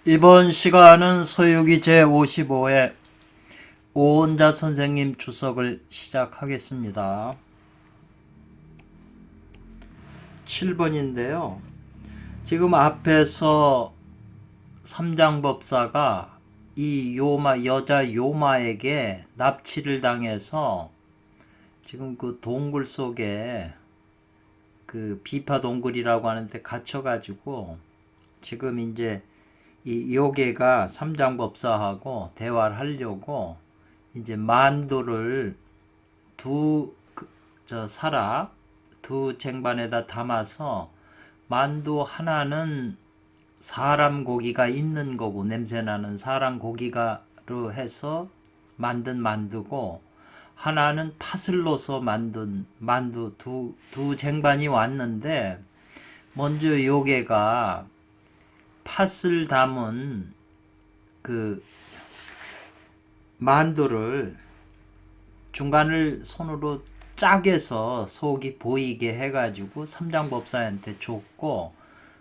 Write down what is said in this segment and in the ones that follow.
이번 시간은 서유기 제55회 오은자 선생님 주석을 시작하겠습니다. 7번인데요. 지금 앞에서 삼장법사가 이 여자 요마에게 납치를 당해서 지금 그 동굴 속에 그 비파 동굴이라고 하는데 갇혀가지고 지금 이제 이 요괴가 삼장법사하고 대화를 하려고 이제 만두를 두 쟁반에다 담아서 만두 하나는 사람 고기가 있는 거고 냄새나는 사람 고기가로 해서 만든 만두고 하나는 팥을 넣어서 만든 만두 두 쟁반이 왔는데 먼저 요괴가 팥을 담은 그 만두를 중간을 손으로 짜게서 속이 보이게 해가지고 삼장법사한테 줬고,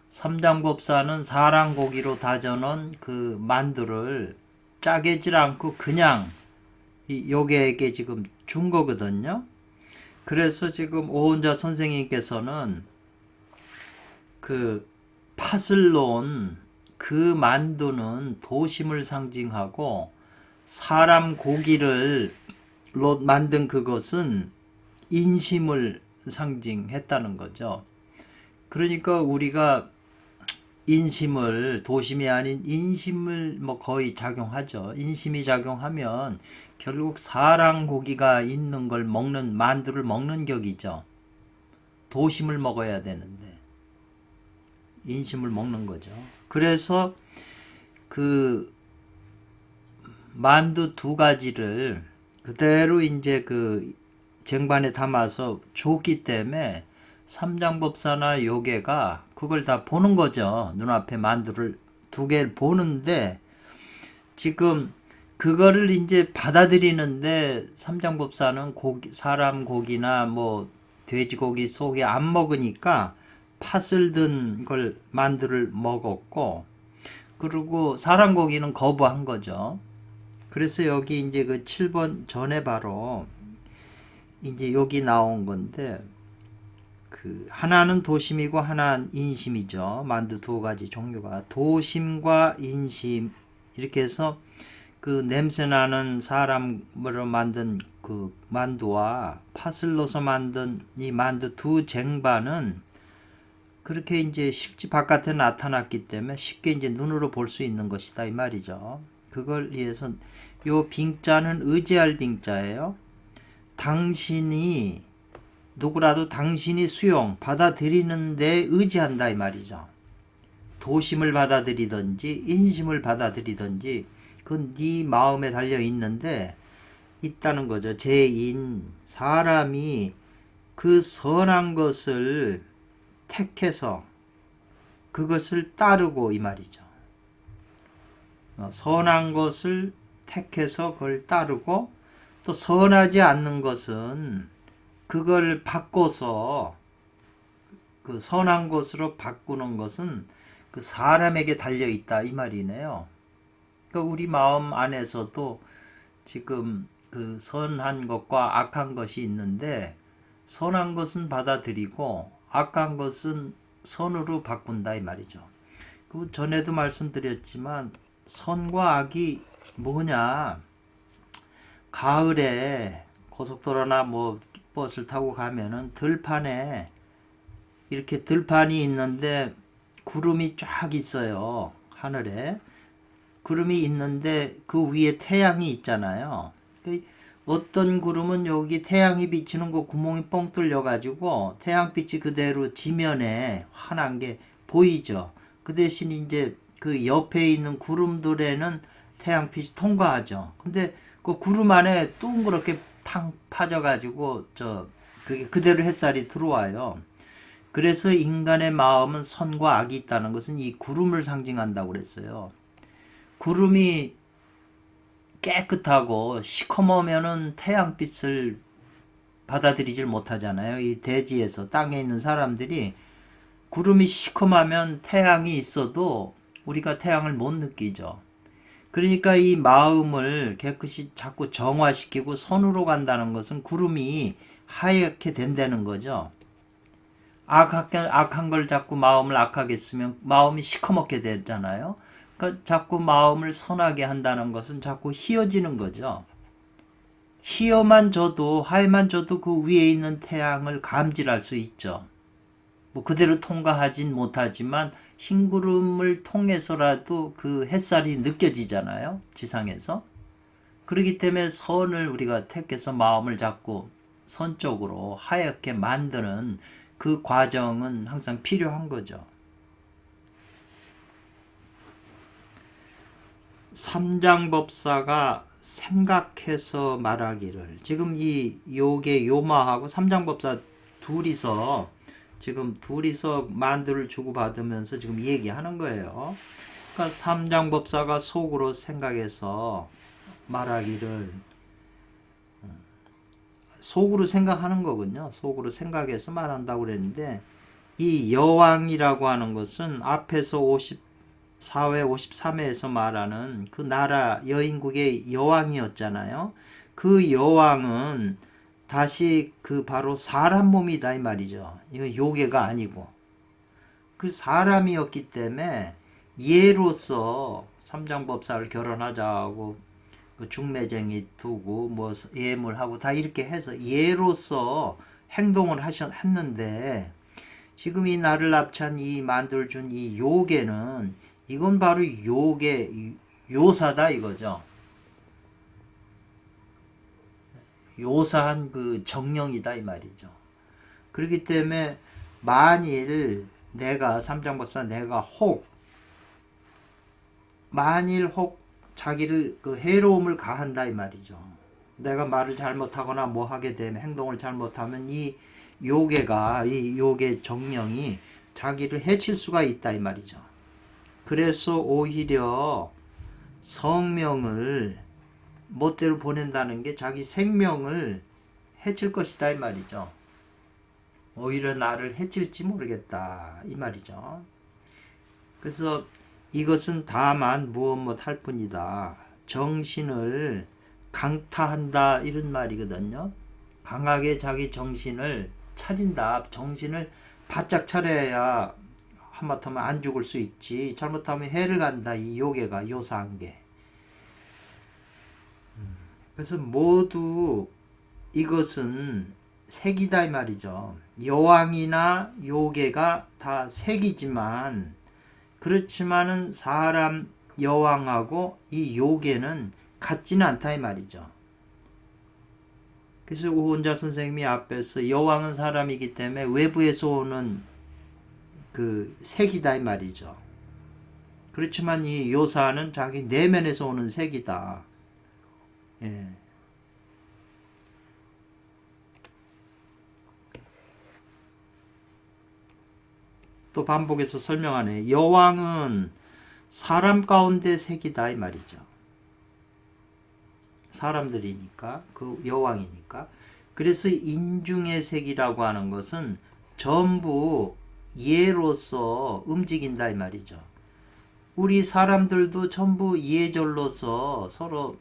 삼장법사는 사랑고기로 다져놓은 그 만두를 짜게질 않고 그냥 이 요괴에게 지금 준 거거든요. 그래서 지금 오은자 선생님께서는 그 팥을 넣은 그 만두는 도심을 상징하고 사람 고기를 만든 그것은 인심을 상징했다는 거죠. 그러니까 우리가 인심을, 도심이 아닌 인심을 뭐 거의 작용하죠. 인심이 작용하면 결국 사람 고기가 있는 걸 먹는, 만두를 먹는 격이죠. 도심을 먹어야 되는데 인심을 먹는 거죠. 그래서 그 만두 두 가지를 그대로 이제 그 쟁반에 담아서 줬기 때문에 삼장법사나 요괴가 그걸 다 보는 거죠. 눈앞에 만두를 두 개를 보는데 지금 그거를 이제 받아들이는데 삼장법사는 고기, 사람 고기나 뭐 돼지고기 속에 안 먹으니까 팥을 든 걸 만두를 먹었고, 그리고 사람 고기는 거부한 거죠. 그래서 여기 이제 그 7번 전에 바로 이제 여기 나온 건데, 그 하나는 도심이고 하나는 인심이죠. 만두 두 가지 종류가 도심과 인심 이렇게 해서 그 냄새나는 사람으로 만든 그 만두와 팥을 넣어서 만든 이 만두 두 쟁반은 그렇게 이제 실제 바깥에 나타났기 때문에 쉽게 이제 눈으로 볼 수 있는 것이다 이 말이죠. 그걸 위해서 요 빙자는 의지할 빙자예요. 당신이 누구라도 당신이 받아들이는데 의지한다 이 말이죠. 도심을 받아들이든지 인심을 받아들이든지 그건 네 마음에 달려 있는데 있다는 거죠. 죄인 사람이 그 선한 것을 택해서 그것을 따르고 이 말이죠. 선한 것을 택해서 그걸 따르고 또 선하지 않는 것은 그걸 바꿔서 그 선한 것으로 바꾸는 것은 그 사람에게 달려 있다 이 말이네요. 그러니까 우리 마음 안에서도 지금 그 선한 것과 악한 것이 있는데 선한 것은 받아들이고 악한 것은 선으로 바꾼다 이 말이죠. 그 전에도 말씀드렸지만 선과 악이 뭐냐, 가을에 고속도로나 뭐 버스를 타고 가면은 들판에 이렇게 들판이 있는데 구름이 쫙 있어요. 하늘에 구름이 있는데 그 위에 태양이 있잖아요. 어떤 구름은 여기 태양이 비치는 그 구멍이 뻥 뚫려 가지고 태양빛이 그대로 지면에 환한 게 보이죠. 그 대신 이제 그 옆에 있는 구름들에는 태양빛이 통과하죠. 근데 그 구름 안에 둥그렇게 탕 파져 가지고 그게 그대로 햇살이 들어와요. 그래서 인간의 마음은 선과 악이 있다는 것은 이 구름을 상징한다고 그랬어요. 구름이 깨끗하고 시커머면은 태양빛을 받아들이질 못하잖아요. 이 대지에서 땅에 있는 사람들이 구름이 시커매면 태양이 있어도 우리가 태양을 못 느끼죠. 그러니까 이 마음을 깨끗이 자꾸 정화시키고 선으로 간다는 것은 구름이 하얗게 된다는 거죠. 악한 걸 자꾸 마음을 악하게 쓰면 마음이 시커멓게 되잖아요. 그러니까 자꾸 마음을 선하게 한다는 것은 자꾸 희어지는 거죠. 희어만 져도 하에만 져도 그 위에 있는 태양을 감지할 수 있죠. 뭐 그대로 통과하진 못하지만 흰 구름을 통해서라도 그 햇살이 느껴지잖아요. 지상에서. 그렇기 때문에 선을 우리가 택해서 마음을 잡고 선 쪽으로 하얗게 만드는 그 과정은 항상 필요한 거죠. 삼장법사가 생각해서 말하기를, 지금 이 요게 요마하고 삼장법사 둘이서 지금 만두를 주고받으면서 지금 얘기하는 거예요. 그러니까 삼장법사가 속으로 생각해서 말하기를, 속으로 생각하는 거군요. 속으로 생각해서 말한다고 그랬는데, 이 여왕이라고 하는 것은 앞에서 54회, 53회에서 말하는 그 나라 여인국의 여왕이었잖아요. 그 여왕은 다시 그 바로 사람 몸이다 이 말이죠. 이거 요괴가 아니고 그 사람이었기 때문에 예로서 삼장법사를 결혼하자고 그 중매쟁이 두고 뭐 예물하고 다 이렇게 해서 예로서 행동을 했는데, 지금 이 나를 납치한 이 만두를 준 이 요괴는 이건 바로 요괴 요사다 이거죠. 요사한 그 정령이다 이 말이죠. 그렇기 때문에 만일 내가 삼장법사 내가 만일 자기를 그 해로움을 가한다 이 말이죠. 내가 말을 잘못하거나 뭐 하게 되면, 행동을 잘못하면 이 요괴 정령이 자기를 해칠 수가 있다 이 말이죠. 그래서 오히려 성명을 멋대로 보낸다는 게 자기 생명을 해칠 것이다 이 말이죠. 오히려 나를 해칠지 모르겠다 이 말이죠. 그래서 이것은 다만 무엇 할 뿐이다. 정신을 강타한다 이런 말이거든요. 강하게 자기 정신을 차린다. 정신을 바짝 차려야 하마터면 안 죽을 수 있지. 잘못하면 해를 간다. 이 요괴가 요사한 게. 그래서 모두 이것은 색이다 이 말이죠. 여왕이나 요괴가 다 색이지만, 그렇지만은 사람 여왕하고 이 요괴는 같지는 않다 이 말이죠. 그래서 오은자 선생님이 앞에서 여왕은 사람이기 때문에 외부에서 오는 그 색이다 이 말이죠. 그렇지만 이 요사는 자기 내면에서 오는 색이다. 예. 또 반복해서 설명하네. 여왕은 사람 가운데 색이다 이 말이죠. 사람들이니까, 그 여왕이니까. 그래서 인중의 색이라고 하는 것은 전부 예로서 움직인다 이 말이죠. 우리 사람들도 전부 예절로서 서로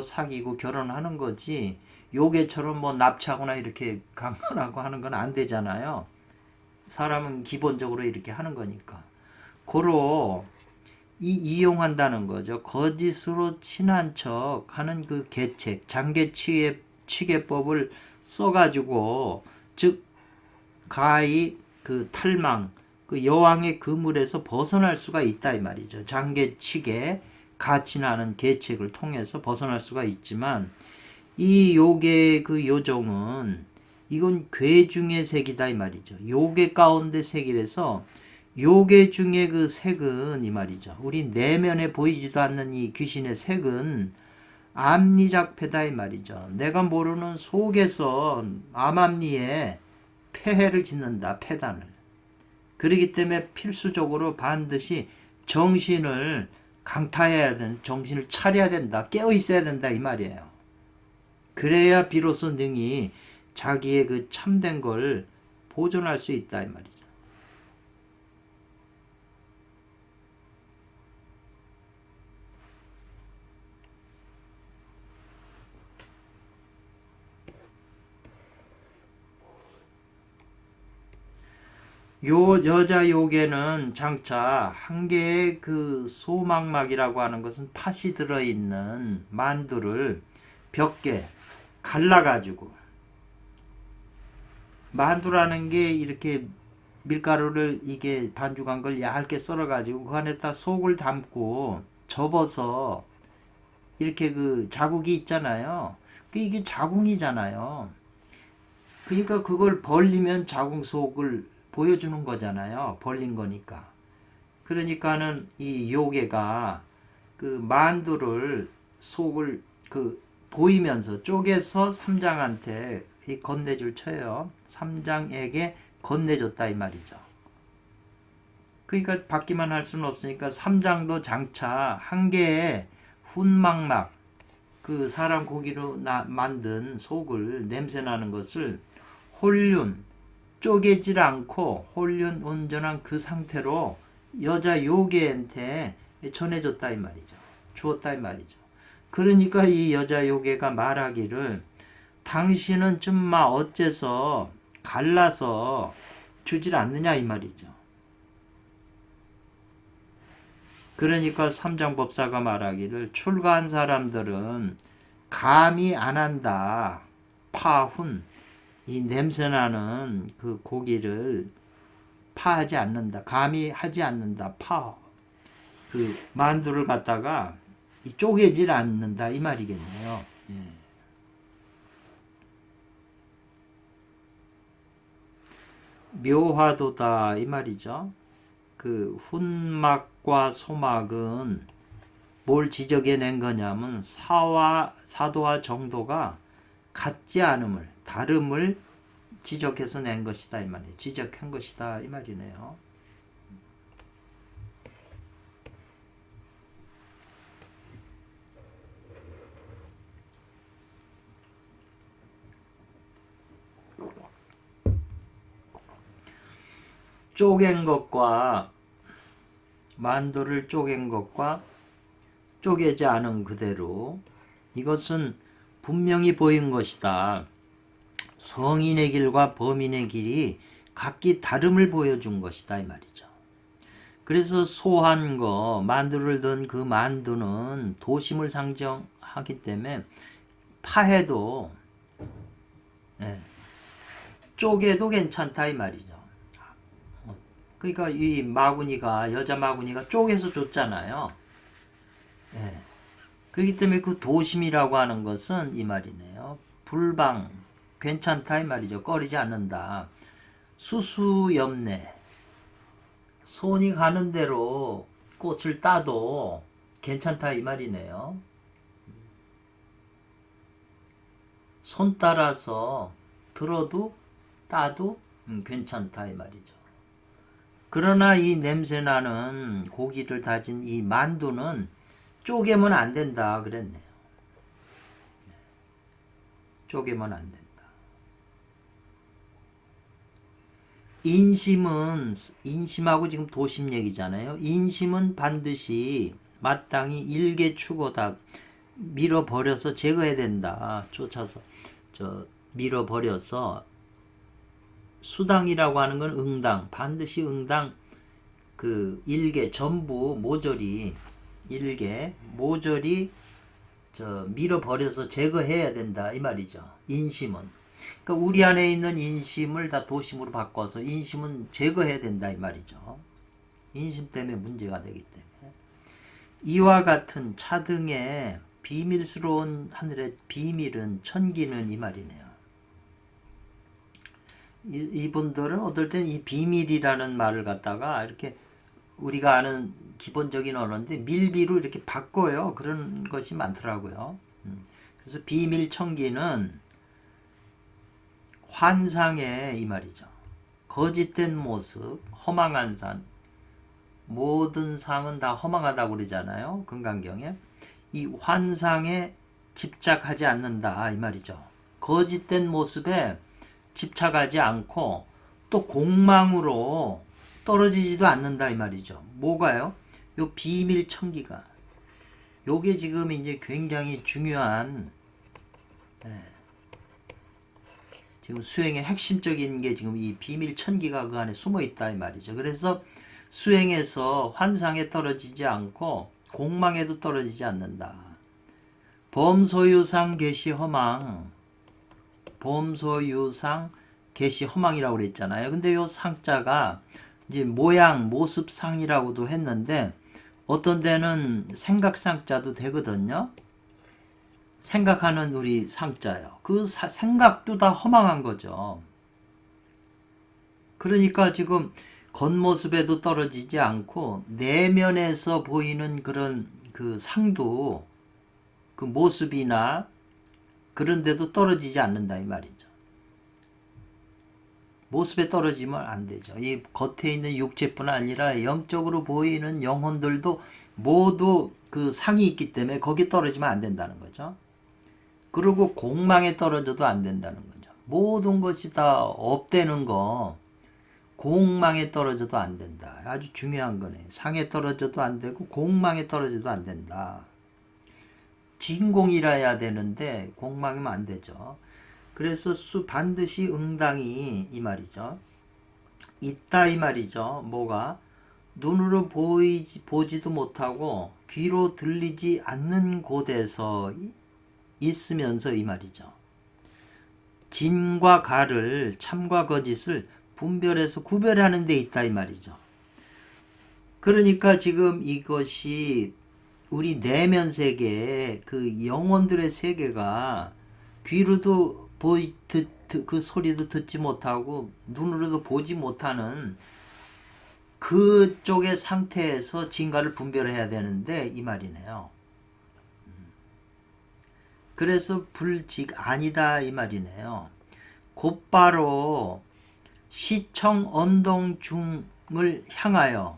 사귀고 결혼하는 거지, 요괴처럼 뭐 납치하거나 이렇게 강간하고 하는 건 안 되잖아요. 사람은 기본적으로 이렇게 하는 거니까. 고로 이용한다는 거죠. 거짓으로 친한 척 하는 그 계책, 장계취계법을 써가지고, 즉 가히 그 탈망, 그 여왕의 그물에서 벗어날 수가 있다 이 말이죠. 장계취계, 가치나는 계책을 통해서 벗어날 수가 있지만, 이 요괴 그 요종은 이건 괴중의 색이다 이 말이죠. 요괴 가운데 색이라서, 요괴 중에 그 색은 이 말이죠. 우리 내면에 보이지도 않는 이 귀신의 색은 암리작패다 이 말이죠. 내가 모르는 속에서 암암리에 폐해를 짓는다, 폐단을. 그렇기 때문에 필수적으로 반드시 정신을 강타해야 된다, 정신을 차려야 된다, 깨어 있어야 된다 이 말이에요. 그래야 비로소 능히 자기의 그 참된 걸 보존할 수 있다 이 말이죠. 요 여자 요괴는 장차 한 개의 그 소망막이라고 하는 것은 팥이 들어있는 만두를 벽게 갈라가지고, 만두라는 게 이렇게 밀가루를 이게 반죽한 걸 얇게 썰어가지고 그 안에다 속을 담고 접어서 이렇게 그 자국이 있잖아요. 이게 자궁이잖아요. 그러니까 그걸 벌리면 자궁 속을 보여주는 거잖아요. 벌린 거니까. 그러니까는 이 요괴가 그 만두를 속을 그 보이면서 쪼개서 삼장한테 이 건네줄 쳐요. 삼장에게 건네줬다 이 말이죠. 그러니까 받기만 할 수는 없으니까 삼장도 장차 한 개의 훈막막, 그 사람 고기로 만든 속을 냄새나는 것을 홀륜, 쪼개질 않고 홀륜 온전한 그 상태로 여자 요괴한테 전해줬다 이 말이죠. 주었다 이 말이죠. 그러니까 이 여자 요괴가 말하기를 당신은 좀마 어째서 갈라서 주질 않느냐 이 말이죠. 그러니까 삼장법사가 말하기를 출가한 사람들은 감히 안 한다. 파훈, 이 냄새나는 그 고기를 파하지 않는다. 감히 하지 않는다. 그 만두를 갖다가 쪼개질 않는다 이 말이겠네요. 예. 묘화도다 이 말이죠. 그 훈막과 소막은 뭘 지적해낸 거냐면 사도와 정도가 같지 않음을, 다름을 지적해서 낸 것이다 이 말이에요. 지적한 것이다 이 말이네요. 쪼갠 것과 만두를 쪼갠 것과 쪼개지 않은 그대로 이것은 분명히 보인 것이다. 성인의 길과 범인의 길이 각기 다름을 보여준 것이다 이 말이죠. 그래서 소한 거, 만두를 든 그 만두는 도심을 상정하기 때문에 파해도 쪼개도 괜찮다 이 말이죠. 그러니까 이 마구니가, 여자 마구니가 쪼개서 줬잖아요. 그렇기 때문에 그 도심이라고 하는 것은 이 말이네요. 불방, 괜찮다 이 말이죠. 꺼리지 않는다. 수수엽내, 손이 가는 대로 꽃을 따도 괜찮다 이 말이네요. 손 따라서 들어도 따도 괜찮다 이 말이죠. 그러나 이 냄새나는 고기를 다진 이 만두는 쪼개면 안 된다 그랬네요. 쪼개면 안 된다. 인심하고 지금 도심 얘기잖아요. 인심은 반드시 마땅히 일개추고다 밀어버려서 제거해야 된다. 쫓아서 밀어버려서, 수당이라고 하는 건 응당, 반드시 응당 그 일개 전부 모조리 밀어버려서 제거해야 된다 이 말이죠. 인심은, 그러니까 우리 안에 있는 인심을 다 도심으로 바꿔서 인심은 제거해야 된다 이 말이죠. 인심 때문에 문제가 되기 때문에. 이와 같은 차등의 비밀스러운 하늘의 비밀은 천기는 이 말이네요. 이분들은 어떨 땐 이 비밀이라는 말을 갖다가 이렇게 우리가 아는 기본적인 언어인데 밀비로 이렇게 바꿔요. 그런 것이 많더라고요. 그래서 비밀 천기는 환상의 이 말이죠. 거짓된 모습, 허망한 산, 모든 상은 다 허망하다고 그러잖아요. 금강경에. 이 환상에 집착하지 않는다 이 말이죠. 거짓된 모습에 집착하지 않고 또 공망으로 떨어지지도 않는다 이 말이죠. 뭐가요? 요 비밀 천기가, 요게 지금 이제 굉장히 중요한 지금 수행의 핵심적인 게 지금 이 비밀 천기가 그 안에 숨어 있다 이 말이죠. 그래서 수행에서 환상에 떨어지지 않고 공망에도 떨어지지 않는다. 범소유상 계시 허망, 범소유상 계시 허망이라고 그랬잖아요. 근데 요 상자가 이제 모양, 모습 상이라고도 했는데 어떤 데는 생각상자도 되거든요. 생각하는 우리 상자요. 그 생각도 다 허망한 거죠. 그러니까 지금 겉모습에도 떨어지지 않고 내면에서 보이는 그런 그 상도 그 모습이나 그런 데도 떨어지지 않는다 이 말이죠. 모습에 떨어지면 안 되죠. 이 겉에 있는 육체뿐 아니라 영적으로 보이는 영혼들도 모두 그 상이 있기 때문에 거기 떨어지면 안 된다는 거죠. 그리고 공망에 떨어져도 안 된다는 거죠. 모든 것이 다 업되는 거 공망에 떨어져도 안 된다. 아주 중요한 거네. 상에 떨어져도 안 되고 공망에 떨어져도 안 된다. 진공이라야 되는데 공망이면 안 되죠. 그래서 반드시 응당이 이 말이죠. 있다 이 말이죠. 뭐가? 눈으로 보지도 못하고 귀로 들리지 않는 곳에서 있으면서 이 말이죠. 진과 가를 참과 거짓을 분별해서 구별하는 데 있다 이 말이죠. 그러니까 지금 이것이 우리 내면 세계 그 영혼들의 세계가 귀로도 그 소리도 듣지 못하고 눈으로도 보지 못하는 그쪽의 상태에서 진가를 분별해야 되는데 이 말이네요. 그래서 불직 아니다 이 말이네요. 곧바로 시청 언동 중을 향하여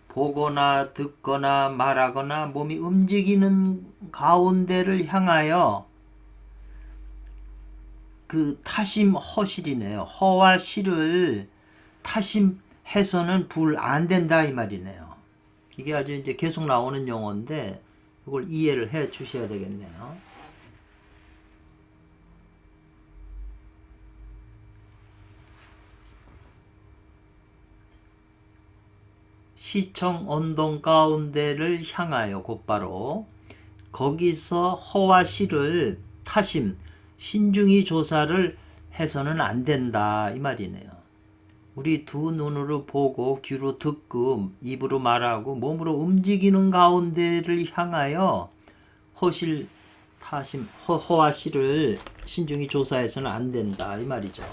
보거나 듣거나 말하거나 몸이 움직이는 가운데를 향하여 그 타심 허실이네요. 허와 실을 타심해서는 불 안 된다 이 말이네요. 이게 아주 이제 계속 나오는 용어인데 이걸 이해를 해 주셔야 되겠네요. 시청 언동 가운데를 향하여 곧바로 거기서 허와 실을 타심 신중히 조사를 해서는 안 된다 이 말이네요. 우리 두 눈으로 보고 귀로 듣고 입으로 말하고 몸으로 움직이는 가운데를 향하여 허실 타심 허와 실을 신중히 조사해서는 안 된다 이 말이죠.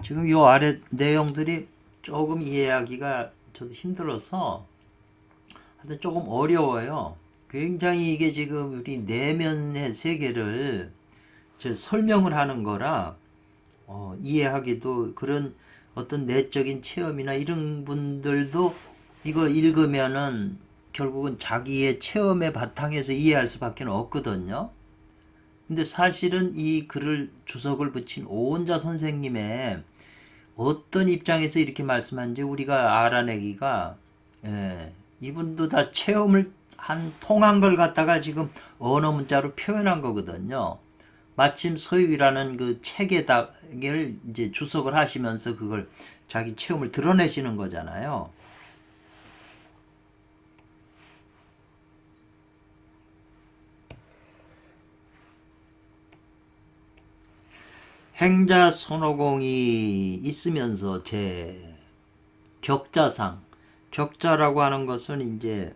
지금 요 아래 내용들이 조금 이해하기가 저도 힘들어서 하여튼 조금 어려워요. 굉장히 이게 지금 우리 내면의 세계를 설명을 하는 거라 이해하기도 그런 어떤 내적인 체험이나 이런 분들도 이거 읽으면은 결국은 자기의 체험의 바탕에서 이해할 수밖에 없거든요. 근데 사실은 이 글을 주석을 붙인 오은자 선생님의 어떤 입장에서 이렇게 말씀하는지 우리가 알아내기가 이분도 다 체험을 통한 걸 갖다가 지금 언어 문자로 표현한 거거든요. 마침 서유기라는 그 책에다가 이제 주석을 하시면서 그걸 자기 체험을 드러내시는 거잖아요. 행자 손오공이 있으면서 제 격자상 격자라고 하는 것은 이제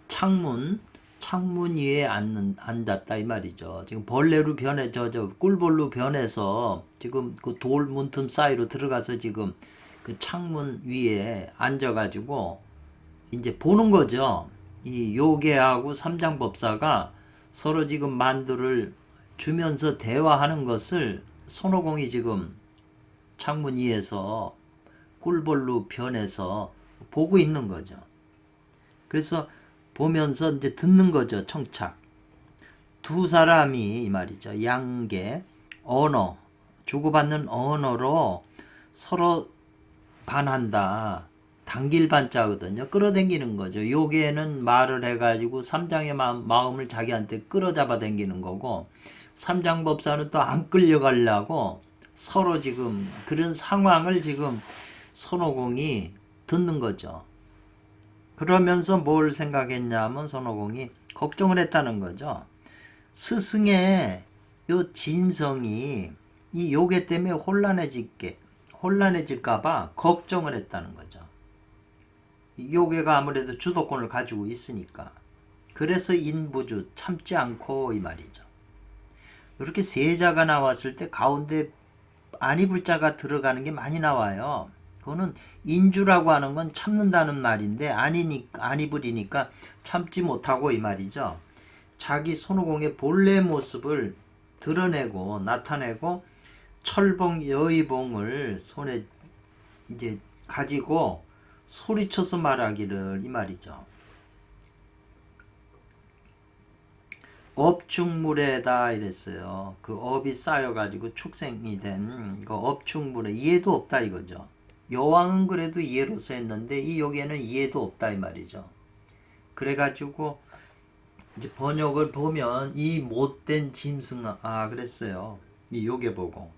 창문 위에 앉았다 이 말이죠. 지금 벌레로 변해 꿀벌로 변해서 지금 그 돌 문틈 사이로 들어가서 지금 그 창문 위에 앉아가지고 이제 보는 거죠. 이 요괴하고 삼장법사가 서로 지금 만두를 주면서 대화하는 것을 손오공이 지금 창문 위에서 꿀벌로 변해서 보고 있는 거죠. 그래서 보면서 이제 듣는 거죠. 청착. 두 사람이 이 말이죠. 양계 언어 주고받는 언어로 서로 반한다. 당길 반자거든요. 끌어당기는 거죠. 요게는 말을 해가지고 삼장의 마음을 자기한테 끌어잡아 당기는 거고, 삼장법사는 또 안 끌려가려고 서로 지금 그런 상황을 지금 손오공이 듣는 거죠. 그러면서 뭘 생각했냐면 손오공이 걱정을 했다는 거죠. 스승의 요 진성이 이 요괴 때문에 혼란해질까봐 걱정을 했다는 거죠. 요괴가 아무래도 주도권을 가지고 있으니까. 그래서 인부주 참지 않고 이 말이죠. 이렇게 세자가 나왔을 때 가운데 안입을자가 들어가는 게 많이 나와요. 그거는 인주라고 하는 건 참는다는 말인데 안입을이니까 참지 못하고 이 말이죠. 자기 손오공의 본래 모습을 드러내고 나타내고 철봉 여의봉을 손에 이제 가지고 소리쳐서 말하기를 이 말이죠. 업충물에다 이랬어요. 그 업이 쌓여가지고 축생이 된 그 업충물에 이해도 없다 이거죠. 여왕은 그래도 이해로서 했는데 이 여기에는 이해도 없다 이 말이죠. 그래가지고 이제 번역을 보면 이 못된 짐승 그랬어요. 이 요괴 보고.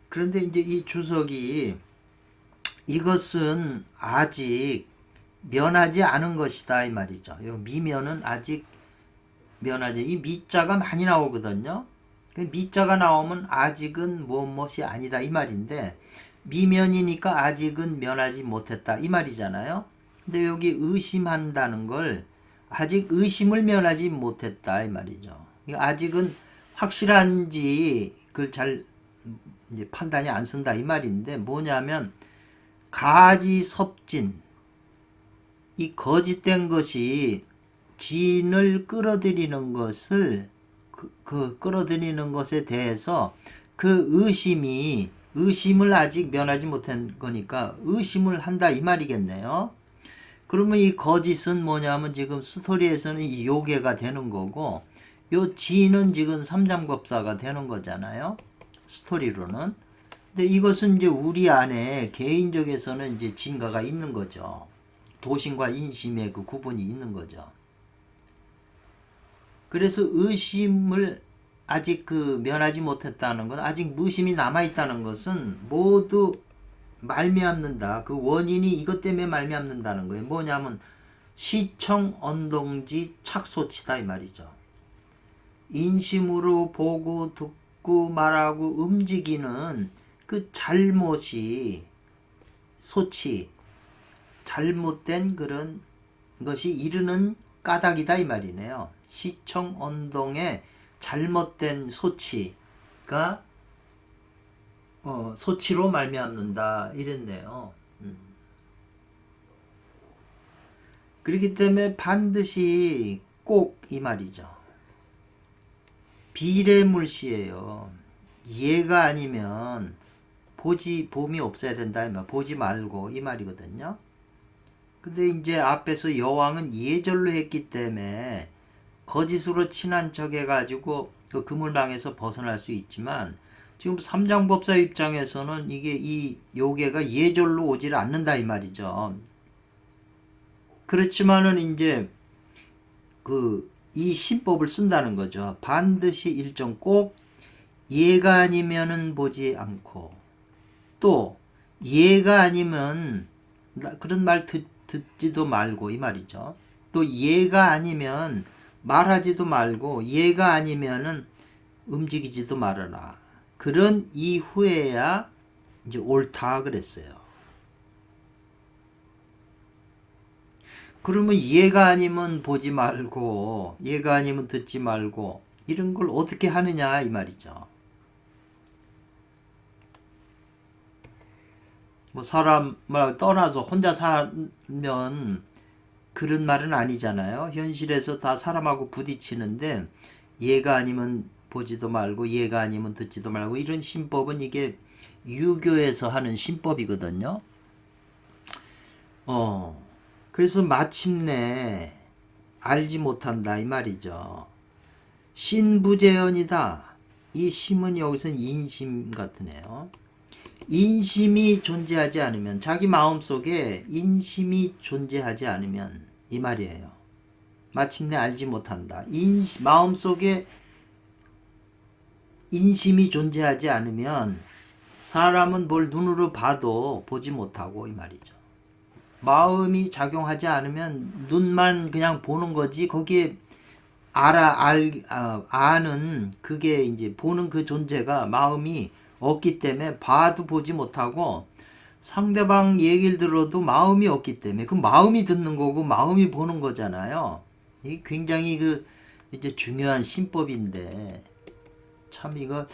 그런데 이제 이 주석이 이것은 아직 면하지 않은 것이다 이 말이죠. 미면은 아직 면하지. 이 미자가 많이 나오거든요. 미자가 나오면 아직은 무엇이 아니다 이 말인데 미면이니까 아직은 면하지 못했다 이 말이잖아요. 근데 여기 의심한다는 걸 아직 의심을 면하지 못했다 이 말이죠. 아직은 확실한지 그걸 잘 이제 판단이 안 쓴다 이 말인데 뭐냐면 가지섭진 이 거짓된 것이 진을 끌어들이는 것을 끌어들이는 것에 대해서 그 의심을 아직 면하지 못한 거니까 의심을 한다 이 말이겠네요. 그러면 이 거짓은 뭐냐면 지금 스토리에서는 이 요괴가 되는 거고 요 진은 지금 삼장법사가 되는 거잖아요. 스토리로는. 근데 이것은 이제 우리 안에 개인적에서는 이제 진가가 있는 거죠. 도심과 인심의 그 구분이 있는 거죠. 그래서 의심을 아직 면하지 못했다는 건 아직 무심이 남아있다는 것은 모두 말미암는다. 그 원인이 이것 때문에 말미암는다는 거예요. 뭐냐면 시청 언동지 착소치다 이 말이죠. 인심으로 보고 듣고 말하고 움직이는 그 잘못이 소치 잘못된 그런 것이 이르는 까닭이다 이 말이네요. 시청 언동의 잘못된 소치가 소치로 말미암는다 이랬네요. 그렇기 때문에 반드시 꼭 이 말이죠. 비례물시예요. 얘가 아니면 봄이 없어야 된다 이 말. 보지 말고 이 말이거든요. 근데 이제 앞에서 여왕은 예절로 했기 때문에 거짓으로 친한 척 해가지고 그 그물망에서 벗어날 수 있지만 지금 삼장법사 입장에서는 이게 이 요괴가 예절로 오지를 않는다 이 말이죠. 그렇지만은 이제 이 신법을 쓴다는 거죠. 반드시 일정 꼭 예가 아니면은 보지 않고 또 예가 아니면 그런 말 듣지도 말고 이 말이죠. 또 예가 아니면 말하지도 말고 예가 아니면은 움직이지도 말아라. 그런 이후에야 이제 옳다 그랬어요. 그러면 얘가 아니면 보지 말고 얘가 아니면 듣지 말고 이런 걸 어떻게 하느냐 이 말이죠. 뭐 사람을 떠나서 혼자 살면 그런 말은 아니잖아요. 현실에서 다 사람하고 부딪히는데 얘가 아니면 보지도 말고 얘가 아니면 듣지도 말고 이런 신법은 이게 유교에서 하는 신법이거든요. 그래서 마침내 알지 못한다 이 말이죠. 신부재현이다. 이 심은 여기서 인심 같으네요. 인심이 존재하지 않으면, 자기 마음속에 인심이 존재하지 않으면 이 말이에요. 마침내 알지 못한다. 마음속에 인심이 존재하지 않으면 사람은 뭘 눈으로 봐도 보지 못하고 이 말이죠. 마음이 작용하지 않으면 눈만 그냥 보는 거지, 거기에 아는 그게 이제 보는 그 존재가 마음이 없기 때문에 봐도 보지 못하고, 상대방 얘기를 들어도 마음이 없기 때문에 그 마음이 듣는 거고 마음이 보는 거잖아요. 이게 굉장히 이제 중요한 신법인데 참 이거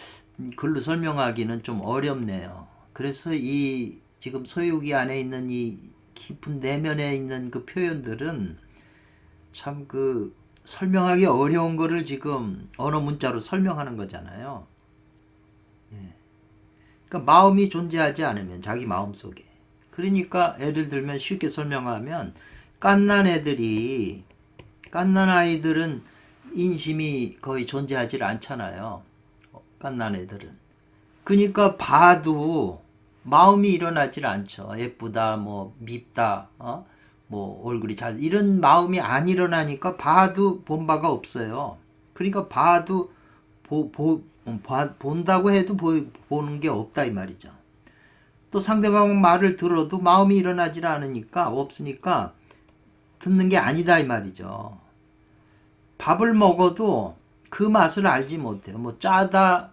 글로 설명하기는 좀 어렵네요. 그래서 이 지금 서유기 안에 있는 이 깊은 내면에 있는 그 표현들은 참 설명하기 어려운 거를 지금 언어 문자로 설명하는 거잖아요. 그러니까 마음이 존재하지 않으면 자기 마음속에, 그러니까 예를 들면 쉽게 설명하면 갓난 아이들은 인심이 거의 존재하지 않잖아요. 갓난 애들은. 그러니까 봐도 마음이 일어나질 않죠. 예쁘다, 뭐 밉다, 뭐 얼굴이 이런 마음이 안 일어나니까 봐도 본 바가 없어요. 그러니까 봐도 본다고 해도 보는 게 없다 이 말이죠. 또 상대방 말을 들어도 마음이 일어나질 않으니까, 없으니까 듣는 게 아니다 이 말이죠. 밥을 먹어도 그 맛을 알지 못해요. 뭐 짜다,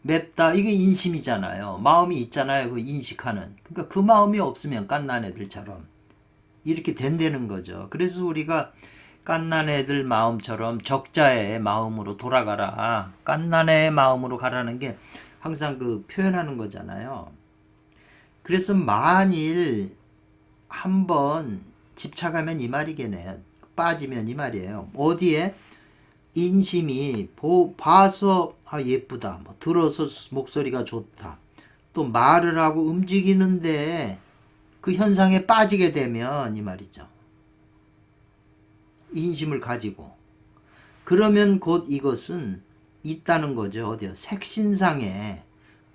맵다, 이게 인심이잖아요. 마음이 있잖아요. 그 인식하는. 그러니까 그 마음이 없으면 갓난 애들처럼 이렇게 된다는 거죠. 그래서 우리가 갓난 애들 마음처럼 적자의 마음으로 돌아가라, 갓난의 마음으로 가라는 게 항상 표현하는 거잖아요. 그래서 만일 한번 집착하면 이 말이겠네요. 빠지면 이 말이에요. 어디에? 인심이 봐서 예쁘다, 뭐 들어서 목소리가 좋다, 또 말을 하고 움직이는데 그 현상에 빠지게 되면 이 말이죠. 인심을 가지고, 그러면 곧 이것은 있다는 거죠. 어디요? 색신상에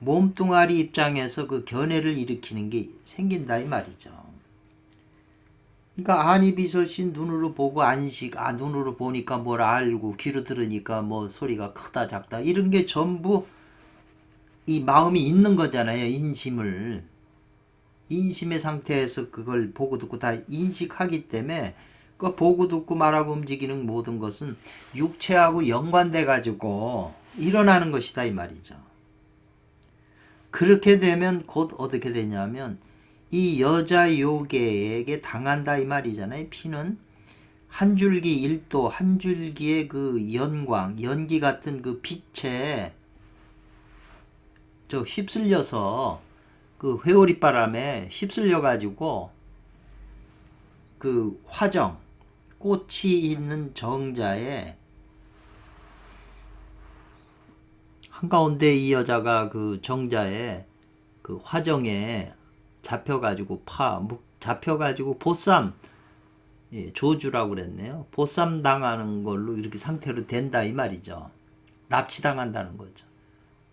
몸뚱아리 입장에서 그 견해를 일으키는 게 생긴다 이 말이죠. 그러니까 안이비소신 눈으로 보고 안식, 눈으로 보니까 뭘 알고, 귀로 들으니까 뭐 소리가 크다 작다, 이런 게 전부 이 마음이 있는 거잖아요. 인심의 상태에서 그걸 보고 듣고 다 인식하기 때문에 그 보고 듣고 말하고 움직이는 모든 것은 육체하고 연관돼 가지고 일어나는 것이다 이 말이죠. 그렇게 되면 곧 어떻게 되냐면 이 여자 요괴에게 당한다 이 말이잖아요. 피는 한 줄기 일도, 한 줄기의 그 연기 같은 그 빛에 휩쓸려서 그 회오리 바람에 휩쓸려 가지고 그 화정, 꽃이 있는 정자에 한가운데 이 여자가 그 정자에 그 화정에 잡혀가지고 잡혀가지고 보쌈, 조주라고 그랬네요. 보쌈 당하는 걸로 이렇게 상태로 된다 이 말이죠. 납치당한다는 거죠.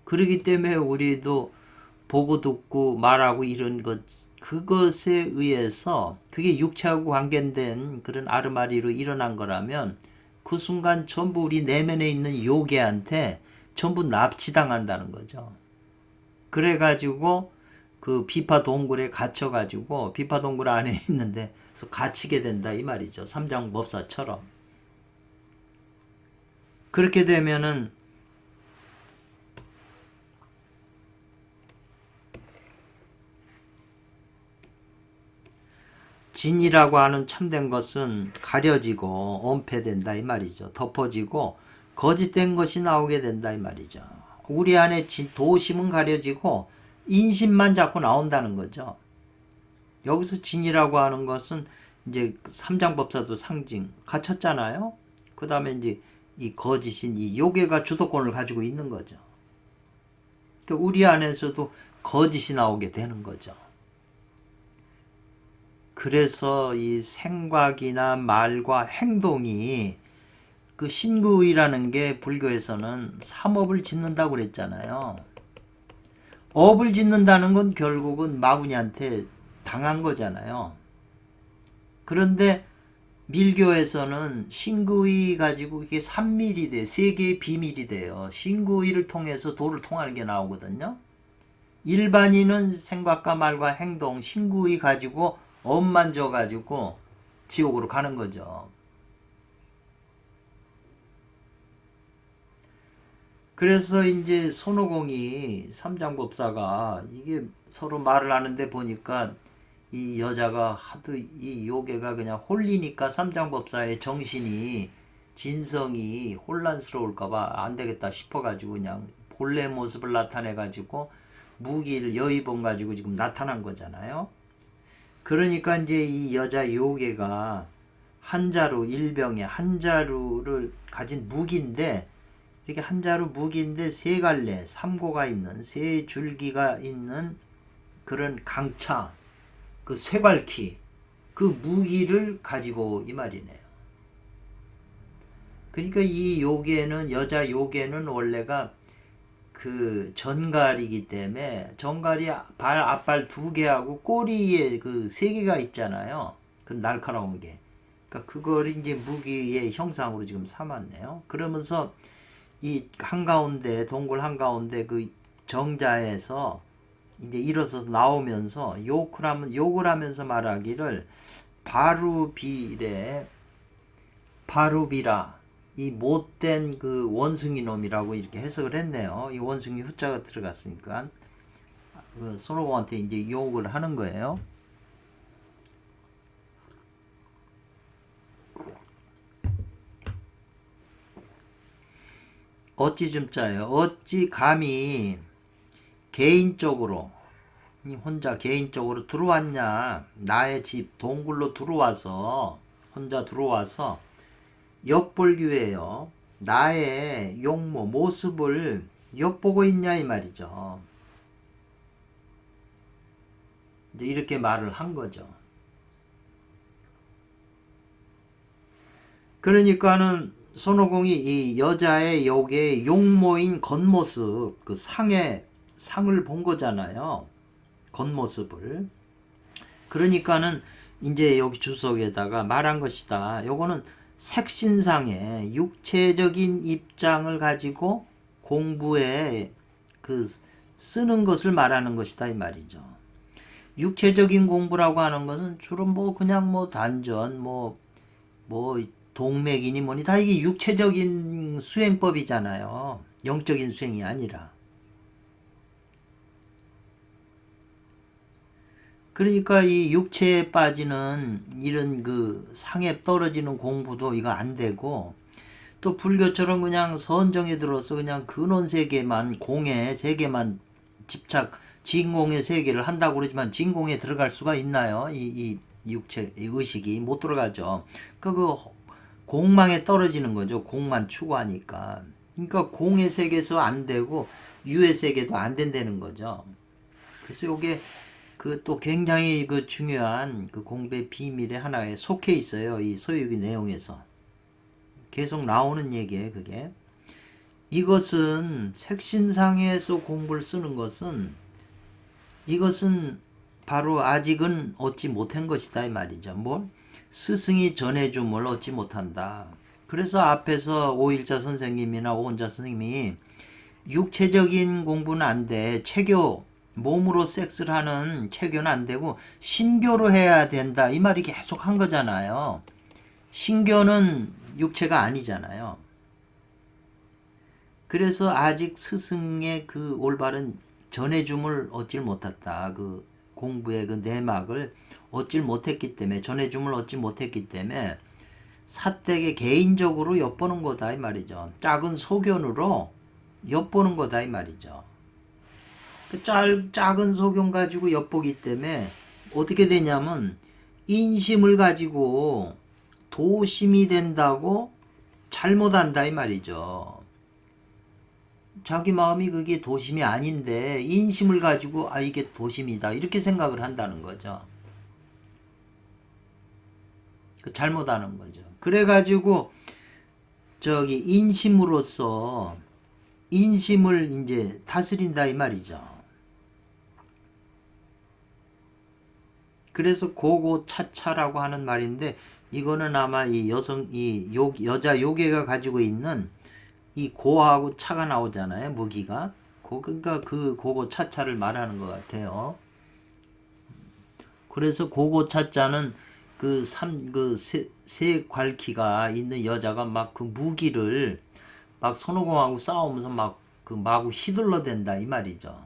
그렇기 때문에 우리도 보고 듣고 말하고 이런 그것에 의해서 그게 육체하고 관계된 그런 아르마리로 일어난 거라면 그 순간 전부 우리 내면에 있는 요괴한테 전부 납치당한다는 거죠. 그래가지고 그 비파 동굴에 갇혀가지고 비파 동굴 안에 있는데 갇히게 된다 이 말이죠. 삼장법사처럼. 그렇게 되면은 진이라고 하는 참된 것은 가려지고 엄폐된다 이 말이죠. 덮어지고 거짓된 것이 나오게 된다 이 말이죠. 우리 안에 도심은 가려지고 인심만 자꾸 나온다는 거죠. 여기서 진이라고 하는 것은 이제 삼장법사도 상징 갇혔잖아요. 그 다음에 이제 이 거짓인 이 요괴가 주도권을 가지고 있는 거죠. 그러니까 우리 안에서도 거짓이 나오게 되는 거죠. 그래서 이 생각이나 말과 행동이 그 신구의라는 게 불교에서는 삼업을 짓는다고 그랬잖아요. 업을 짓는다는 건 결국은 마구니한테 당한 거잖아요. 그런데 밀교에서는 신구의 가지고 이게 삼밀이 돼. 세계의 비밀이 돼요. 신구의를 통해서 도를 통하는 게 나오거든요. 일반인은 생각과 말과 행동, 신구의 가지고 업만 져 가지고 지옥으로 가는 거죠. 그래서 이제 손오공이 삼장법사가 이게 서로 말을 하는데 보니까 이 여자가 하도 이 요괴가 그냥 홀리니까 삼장법사의 정신이 진성이 혼란스러울까봐 안 되겠다 싶어가지고 그냥 본래 모습을 나타내가지고 무기를 여의봉 가지고 지금 나타난 거잖아요. 그러니까 이제 이 여자 요괴가 한자루 일병의 한자루를 가진 무기인데 이렇게 한자루 무기인데 세 갈래 삼고가 있는 세 줄기가 있는 그런 강차 그 쇠괄키 그 무기를 가지고 이 말이네요. 그러니까 이 요괴는 여자 요괴는 원래가 그 전갈이기 때문에 전갈이 발 앞발 두 개하고 꼬리에 그 세 개가 있잖아요. 그 날카로운 게. 그러니까 그걸 이제 무기의 형상으로 지금 삼았네요. 그러면서 이 한가운데 동굴 한가운데 그 정자에서 이제 일어서서 나오면서 욕을 하면서 말하기를 바루비래 바루비라 이 못된 그 원숭이 놈이라고 이렇게 해석을 했네요. 이 원숭이 후자가 들어갔으니까 그 손오공한테 이제 욕을 하는 거예요. 어찌 좀 짜요. 어찌 감히 개인적으로 혼자 개인적으로 들어왔냐. 나의 집 동굴로 들어와서 혼자 들어와서 엿볼기에요. 나의 용모 모습을 엿보고 있냐 이 말이죠. 이제 이렇게 말을 한 거죠. 그러니까는 손오공이 이 여자의 요괴의 용모인 겉모습 그 상을 본 거잖아요. 겉모습을. 그러니까는 이제 여기 주석에다가 말한 것이다. 요거는 색신상의 육체적인 입장을 가지고 공부에 그 쓰는 것을 말하는 것이다 이 말이죠. 육체적인 공부라고 하는 것은 주로 뭐 그냥 뭐 단전 뭐 동맥이니 뭐니 다 이게 육체적인 수행법이잖아요. 영적인 수행이 아니라. 그러니까 이 육체에 빠지는 이런 그 상에 떨어지는 공부도 이거 안 되고 또 불교처럼 그냥 선정에 들어서 그냥 근원 세계만 공의 세계만 집착 진공의 세계를 한다고 그러지만 진공에 들어갈 수가 있나요? 이 육체 이 의식이 못 들어가죠. 그 공망에 떨어지는 거죠. 공만 추구하니까. 그러니까 공의 세계에서 안 되고 유의 세계도 안 된다는 거죠. 그래서 요게 그 또 굉장히 그 중요한 그 공부의 비밀의 하나에 속해 있어요. 이 서유기 내용에서. 계속 나오는 얘기예요, 그게. 이것은 색신상에서 공부를 쓰는 것은 이것은 바로 아직은 얻지 못한 것이다 이 말이죠. 뭘? 스승이 전해줌을 얻지 못한다. 그래서 앞에서 오일자 선생님이나 오원자 선생님이 육체적인 공부는 안 돼. 체교 몸으로 섹스를 하는 체교는 안 되고 신교로 해야 된다 이 말이 계속 한 거잖아요. 신교는 육체가 아니잖아요. 그래서 아직 스승의 그 올바른 전해줌을 얻질 못했다. 그 공부의 그 내막을 얻질 못했기 때문에 전해줌을 얻지 못했기 때문에 사택에 개인적으로 엿보는 거다 이 말이죠. 작은 소견으로 엿보는 거다 이 말이죠. 그 작은 소견 가지고 엿보기 때문에 어떻게 되냐면 인심을 가지고 도심이 된다고 잘못한다 이 말이죠. 자기 마음이 그게 도심이 아닌데 인심을 가지고 아 이게 도심이다 이렇게 생각을 한다는 거죠. 잘못하는 거죠. 그래가지고 저기 인심으로서 인심을 이제 다스린다 이 말이죠. 그래서 고고차차라고 하는 말인데 이거는 아마 이 여자 요괴가 가지고 있는 이 고하고 차가 나오잖아요. 무기가. 그러니까 그 고고차차를 말하는 것 같아요. 그래서 고고차차는 세 괄키가 있는 여자가 막 그 무기를 막 손오공하고 싸우면서 막 그 마구 휘둘러댄다 이 말이죠.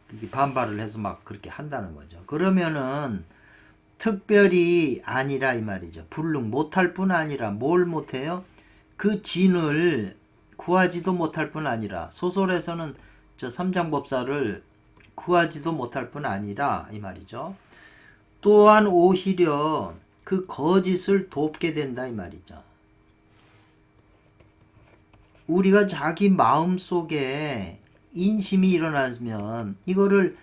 그렇게 반발을 해서 막 그렇게 한다는 거죠. 그러면은 특별히 아니라 이 말이죠. 불능 못할 뿐 아니라 뭘 못해요? 그 진을 구하지도 못할 뿐 아니라 소설에서는 저 삼장법사를 구하지도 못할 뿐 아니라 이 말이죠. 또한 오히려 그 거짓을 돕게 된다 이 말이죠. 우리가 자기 마음속에 인심이 일어나면 이거를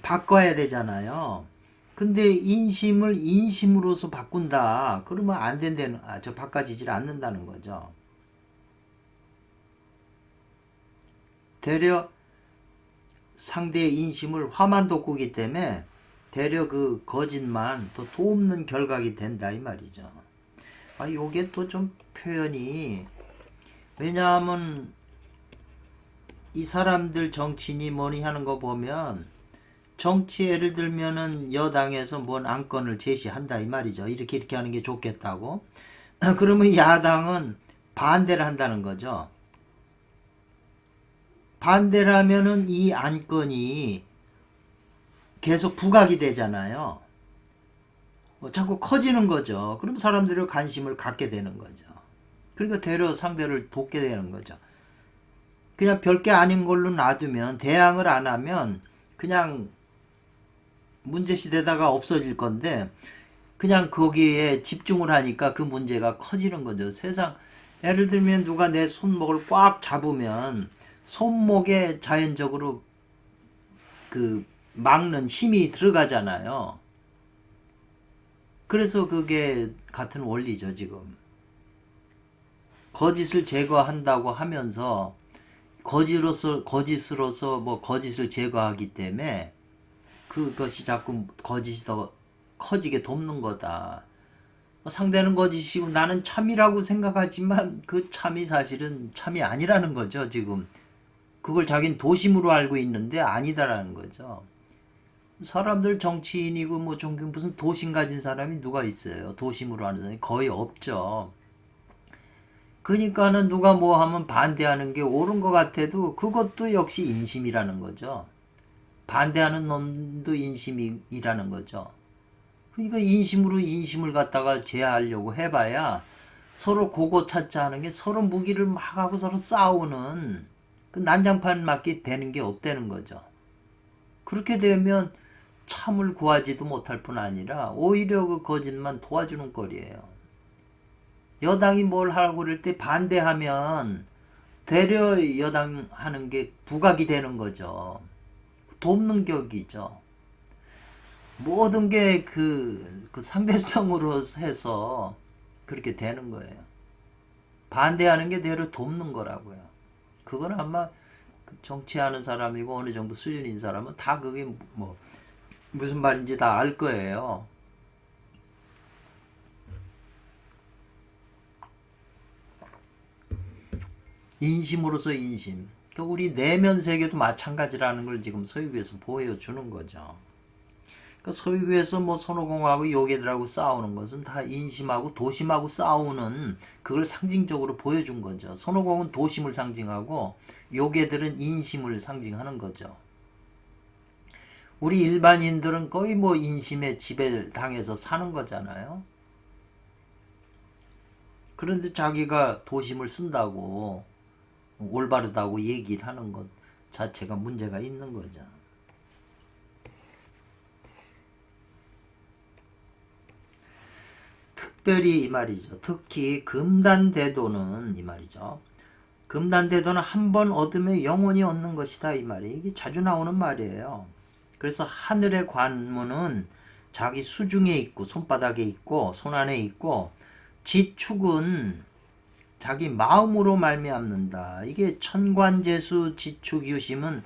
바꿔야 되잖아요. 근데 인심을 인심으로서 바꾼다. 그러면 안 된다는, 바꿔지질 않는다는 거죠. 되려 상대의 인심을 화만 돋구기 때문에 되려 그 거짓만 더 돕는 결각이 된다 이 말이죠. 요게 또 좀 표현이, 왜냐하면 이 사람들 정치인이 뭐니 하는 거 보면 정치 예를 들면은 여당에서 뭔 안건을 제시한다 이 말이죠. 이렇게 하는 게 좋겠다고. 그러면 야당은 반대를 한다는 거죠. 반대를 하면은 이 안건이 계속 부각이 되잖아요. 자꾸 커지는 거죠. 그럼 사람들이 관심을 갖게 되는 거죠. 그러니까 되려 상대를 돕게 되는 거죠. 그냥 별게 아닌 걸로 놔두면, 대항을 안 하면 그냥 문제시되다가 없어질 건데 그냥 거기에 집중을 하니까 그 문제가 커지는 거죠. 세상, 예를 들면 누가 내 손목을 꽉 잡으면 손목에 자연적으로 그 막는 힘이 들어가잖아요. 그래서 그게 같은 원리죠, 지금. 거짓을 제거한다고 하면서 거짓으로서 뭐 거짓을 제거하기 때문에 그것이 자꾸 거짓이 더 커지게 돕는 거다. 상대는 거짓이고 나는 참이라고 생각하지만 그 참이 사실은 참이 아니라는 거죠, 지금. 그걸 자기는 도심으로 알고 있는데 아니다라는 거죠. 사람들 정치인이고 뭐 무슨 도심 가진 사람이 누가 있어요? 도심으로 하는 사람이 거의 없죠. 그러니까는 누가 뭐 하면 반대하는 게 옳은 것 같아도 그것도 역시 인심이라는 거죠. 반대하는 놈도 인심이라는 거죠. 그러니까 인심으로 인심을 갖다가 제하려고 해봐야 서로 고고차차 하는 게 서로 무기를 막 하고 서로 싸우는 그 난장판 맞게 되는 게 없다는 거죠. 그렇게 되면 참을 구하지도 못할 뿐 아니라 오히려 그 거짓만 도와주는 꼴이에요. 여당이 뭘 하라고 그럴 때 반대하면 되려 여당 하는 게 부각이 되는 거죠. 돕는 격이죠. 모든 게 그 상대성으로 해서 그렇게 되는 거예요. 반대하는 게 되려 돕는 거라고요. 그건 아마 정치하는 사람이고 어느 정도 수준인 사람은 다 그게 뭐 무슨 말인지 다 알 거예요. 인심으로서 인심. 그러니까 우리 내면 세계도 마찬가지라는 걸 지금 서유기에서 보여주는 거죠. 그러니까 서유기에서 뭐 손오공하고 요괴들하고 싸우는 것은 다 인심하고 도심하고 싸우는 그걸 상징적으로 보여준 거죠. 손오공은 도심을 상징하고 요괴들은 인심을 상징하는 거죠. 우리 일반인들은 거의 뭐 인심에 지배당해서 사는 거잖아요. 그런데 자기가 도심을 쓴다고 올바르다고 얘기를 하는 것 자체가 문제가 있는 거죠. 특별히 이 말이죠. 특히 금단대도는 이 말이죠. 금단대도는 한 번 얻으면 영원히 얻는 것이다 이 말이. 이게 자주 나오는 말이에요. 그래서 하늘의 관문은 자기 수중에 있고 손바닥에 있고 손안에 있고 지축은 자기 마음으로 말미암는다. 이게 천관제수 지축유심은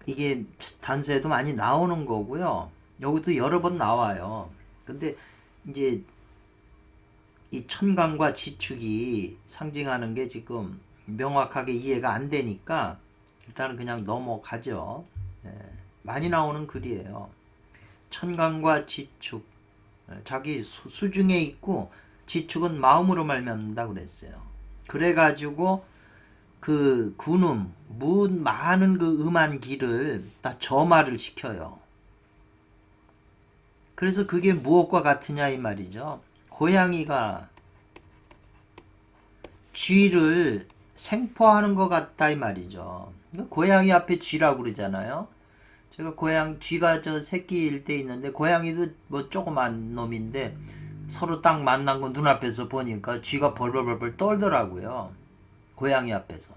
이게 단서에도 많이 나오는 거고요. 여기도 여러 번 나와요. 근데 이제 이 천간과 지축이 상징하는 게 지금 명확하게 이해가 안 되니까 일단은 그냥 넘어가죠. 예, 많이 나오는 글이에요. 천간과 지축, 자기 수중에 있고 지축은 마음으로 말미암는다 그랬어요. 그래가지고 그 군음, 많은 그 음한 기를 다 점화를 시켜요. 그래서 그게 무엇과 같으냐 이 말이죠. 고양이가 쥐를 생포하는 것 같다 이 말이죠. 고양이 앞에 쥐라고 그러잖아요. 제가 쥐가 저 새끼일 때 있는데 고양이도 뭐 조그만 놈인데 서로 딱 만난 거 눈앞에서 보니까 쥐가 벌벌벌벌 떨더라고요. 고양이 앞에서.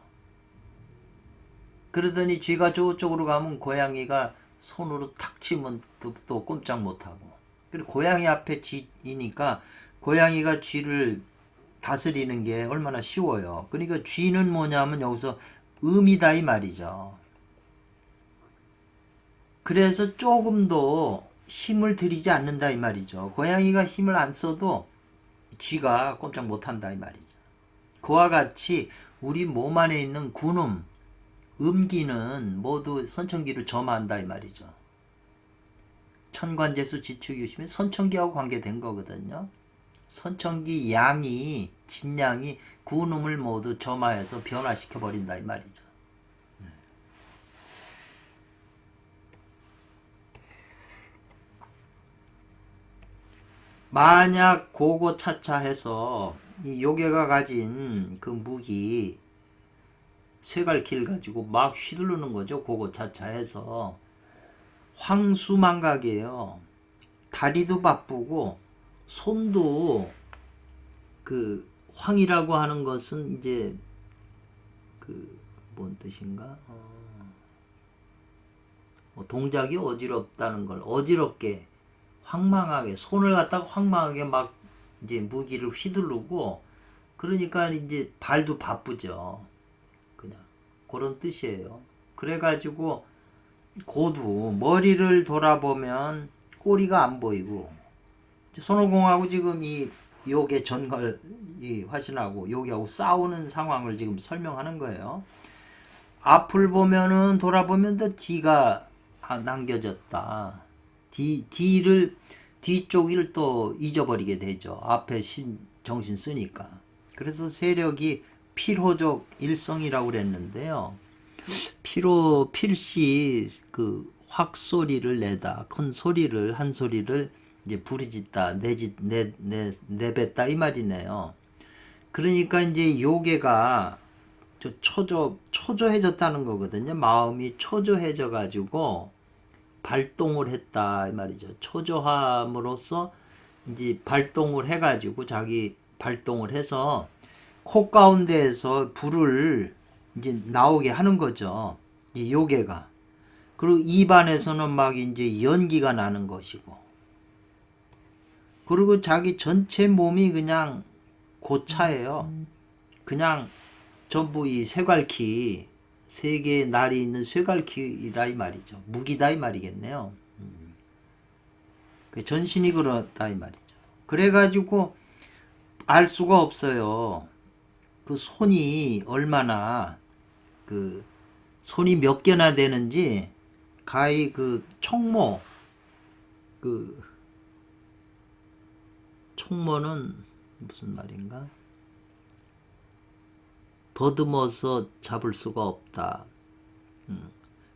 그러더니 쥐가 저쪽으로 가면 고양이가 손으로 탁 치면 또 꼼짝 못하고. 그리고 고양이 앞에 쥐이니까 고양이가 쥐를 다스리는 게 얼마나 쉬워요. 그러니까 쥐는 뭐냐면 여기서 음이다 이 말이죠. 그래서 조금도 힘을 들이지 않는다 이 말이죠. 고양이가 힘을 안 써도 쥐가 꼼짝 못한다 이 말이죠. 그와 같이 우리 몸 안에 있는 군음, 음기는 모두 선천기로 점한다 이 말이죠. 천관제수 지축이시면 선천기하고 관계된 거거든요. 선천기 양이 진양이 군음을 모두 점화해서 변화시켜 버린다 이 말이죠. 만약 고고 차차해서 이 요괴가 가진 그 무기 쇠갈길 가지고 막 휘두르는 거죠. 고고 차차해서 황수망각이에요. 다리도 바쁘고 손도 그 황이라고 하는 것은 이제 그 뭔 뜻인가? 동작이 어지럽다는 걸 어지럽게 황망하게 손을 갖다가 황망하게 막 이제 무기를 휘두르고 그러니까 이제 발도 바쁘죠. 그냥 그런 뜻이에요. 그래가지고 고두 머리를 돌아보면 꼬리가 안 보이고 손오공하고 지금 이 요괴 전걸 이 화신하고 요괴하고 싸우는 상황을 지금 설명하는 거예요. 앞을 보면은 돌아보면 또 뒤가 남겨졌다. 뒤쪽을 또 잊어버리게 되죠. 앞에 정신 쓰니까. 그래서 세력이 필호적 일성이라고 그랬는데요. 필시 그 확 소리를 내다, 큰 소리를, 한 소리를 이제 부르짖다, 내뱉다 이 말이네요. 그러니까 이제 요괴가 초조해졌다는 거거든요. 마음이 초조해져 가지고 발동을 했다 이 말이죠. 초조함으로써 이제 발동을 해가지고 자기 발동을 해서 코 가운데에서 불을 이제 나오게 하는 거죠. 이 요괴가. 그리고 입안에서는 막 이제 연기가 나는 것이고. 그리고 자기 전체 몸이 그냥 고차예요. 그냥 전부 이 쇠갈퀴 세 개의 날이 있는 쇠갈퀴라 이 말이죠. 무기다 이 말이겠네요. 전신이 그렇다 이 말이죠. 그래가지고 알 수가 없어요. 그 손이 얼마나 그 손이 몇 개나 되는지 가히 그 총모 그 총모는 무슨 말인가? 더듬어서 잡을 수가 없다.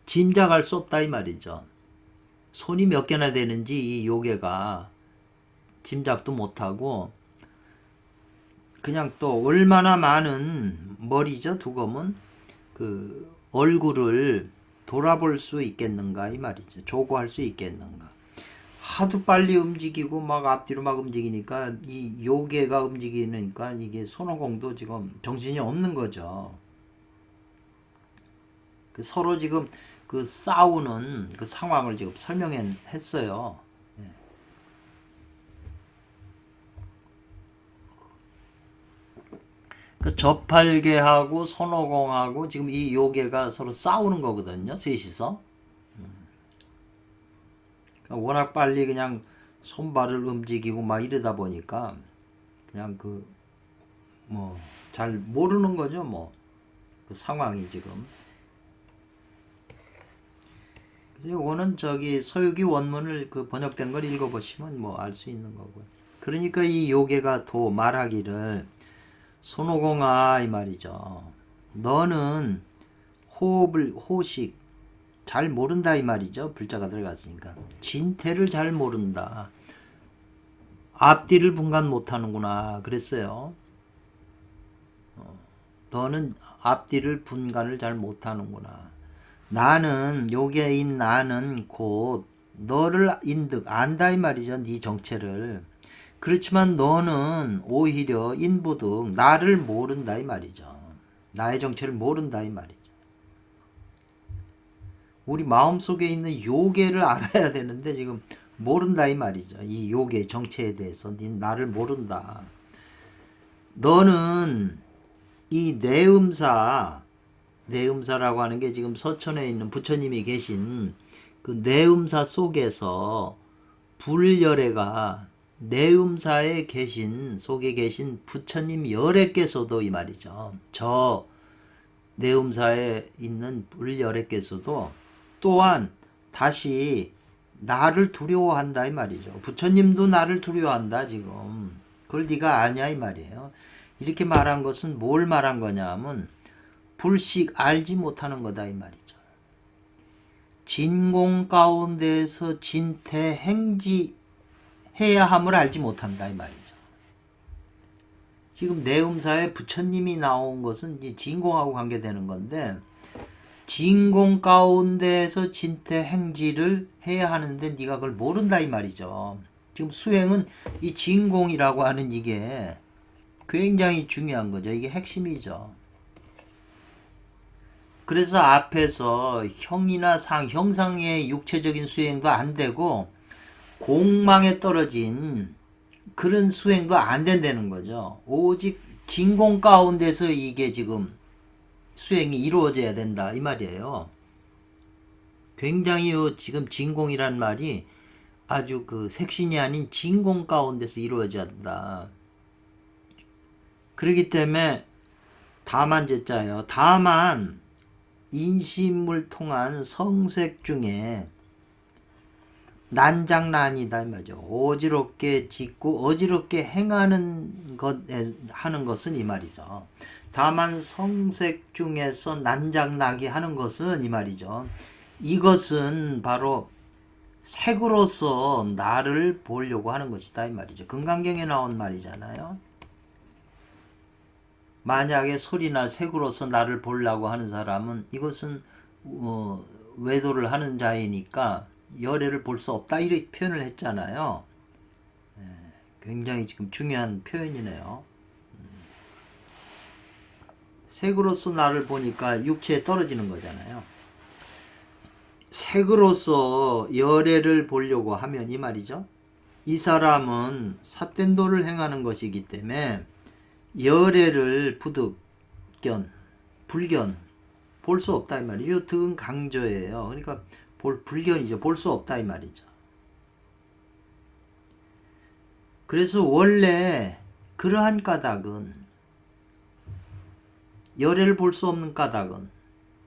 짐작할 수 없다 이 말이죠. 손이 몇 개나 되는지 이 요괴가 짐작도 못하고 그냥 또 얼마나 많은 머리죠 두검은 그 얼굴을 돌아볼 수 있겠는가 이 말이죠. 조고할 수 있겠는가. 하도 빨리 움직이고 막 앞뒤로 막 움직이니까 이 요괴가 움직이니까 이게 손오공도 지금 정신이 없는 거죠. 서로 지금 그 싸우는 그 상황을 지금 설명했어요. 그 저팔계하고 손오공하고 지금 이 요괴가 서로 싸우는 거거든요. 셋이서. 워낙 빨리 그냥 손발을 움직이고 막 이러다 보니까 그냥 그 뭐 잘 모르는 거죠. 뭐 그 상황이 지금. 이거는 저기 서유기 원문을 그 번역된 걸 읽어보시면 뭐 알 수 있는 거고요. 그러니까 이 요괴가 도 말하기를 손오공아 이 말이죠. 너는 호식 잘 모른다 이 말이죠. 불자가 들어갔으니까 진태를 잘 모른다. 앞뒤를 분간 못하는구나 그랬어요. 너는 앞뒤를 분간을 잘 못하는구나. 나는 요괴인 나는 곧 너를 인득 안다 이 말이죠. 네 정체를. 그렇지만 너는 오히려 인부득 나를 모른다 이 말이죠. 나의 정체를 모른다 이 말이죠. 우리 마음속에 있는 요괴를 알아야 되는데 지금 모른다 이 말이죠. 이 요괴 정체에 대해서 네 나를 모른다. 너는 이 내음사라고 하는 게 지금 서천에 있는 부처님이 계신 그 내음사 속에서 불열애가 내음사에 계신 속에 계신 부처님 열애께서도 이 말이죠. 저 내음사에 있는 불열애께서도 또한 다시 나를 두려워한다 이 말이죠. 부처님도 나를 두려워한다 지금. 그걸 네가 아냐 이 말이에요. 이렇게 말한 것은 뭘 말한 거냐 하면 불식 알지 못하는 거다 이 말이죠. 진공 가운데에서 진태 행지 해야 함을 알지 못한다 이 말이죠. 지금 내음사에 부처님이 나온 것은 이제 진공하고 관계되는 건데 진공 가운데에서 진태 행지를 해야 하는데 네가 그걸 모른다 이 말이죠. 지금 수행은 이 진공이라고 하는 이게 굉장히 중요한 거죠. 이게 핵심이죠. 그래서 앞에서 형이나 형상의 육체적인 수행도 안 되고 공망에 떨어진 그런 수행도 안 된다는 거죠. 오직 진공 가운데서 이게 지금 수행이 이루어져야 된다 이 말이에요. 굉장히 지금 진공이란 말이 아주 그 색신이 아닌 진공 가운데서 이루어져야 된다. 그렇기 때문에 다만 제자예요. 다만 인심을 통한 성색 중에 난장난이다 이 말이죠. 어지럽게 짓고 어지럽게 행하는 하는 것은 이 말이죠. 다만 성색 중에서 난장나게 하는 것은 이 말이죠. 이것은 바로 색으로서 나를 보려고 하는 것이다 이 말이죠. 금강경에 나온 말이잖아요. 만약에 소리나 색으로서 나를 보려고 하는 사람은 이것은 외도를 하는 자이니까 열애를 볼 수 없다 이렇게 표현을 했잖아요. 굉장히 지금 중요한 표현이네요. 색으로서 나를 보니까 육체에 떨어지는 거잖아요. 색으로서 열애를 보려고 하면 이 말이죠. 이 사람은 삿된도를 행하는 것이기 때문에 열애를 불견 볼 수 없다 이 말이에요. 이 득은 강조예요. 그러니까 불견이죠. 볼 수 없다 이 말이죠. 그래서 원래 그러한 까닭은 열애를 볼 수 없는 까닭은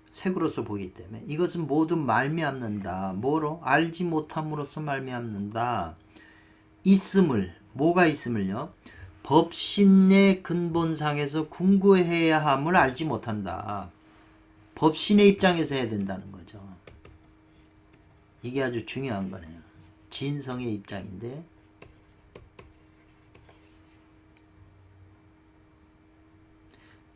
색으로서 보기 때문에 이것은 모두 말미암는다. 뭐로? 알지 못함으로써 말미암는다. 뭐가 있음을요? 법신의 근본상에서 궁구해야 함을 알지 못한다. 법신의 입장에서 해야 된다는 거죠. 이게 아주 중요한 거네요. 진성의 입장인데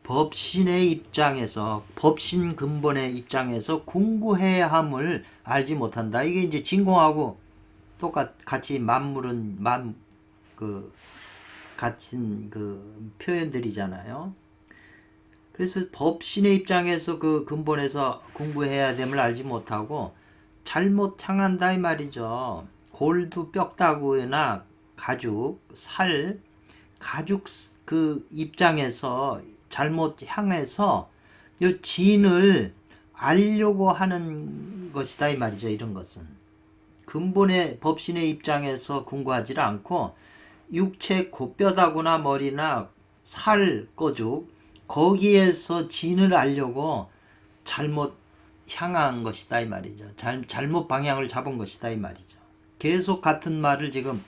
법신의 입장에서 법신 근본의 입장에서 궁구해야 함을 알지 못한다. 이게 이제 진공하고 같이 맞물은 같은 그 표현들이잖아요. 그래서 법신의 입장에서 그 근본에서 궁구해야 됨을 알지 못하고 잘못 향한다 이 말이죠. 골두 뼈다구나 가죽 그 입장에서 잘못 향해서 요 진을 알려고 하는 것이다 이 말이죠. 이런 것은 근본의 법신의 입장에서 궁구하지 않고 육체 곧뼈다구나 머리나 살 거죽 거기에서 진을 알려고 잘못 향한 것이다 이 말이죠. 잘못 방향을 잡은 것이다 이 말이죠. 계속 같은 말을 지금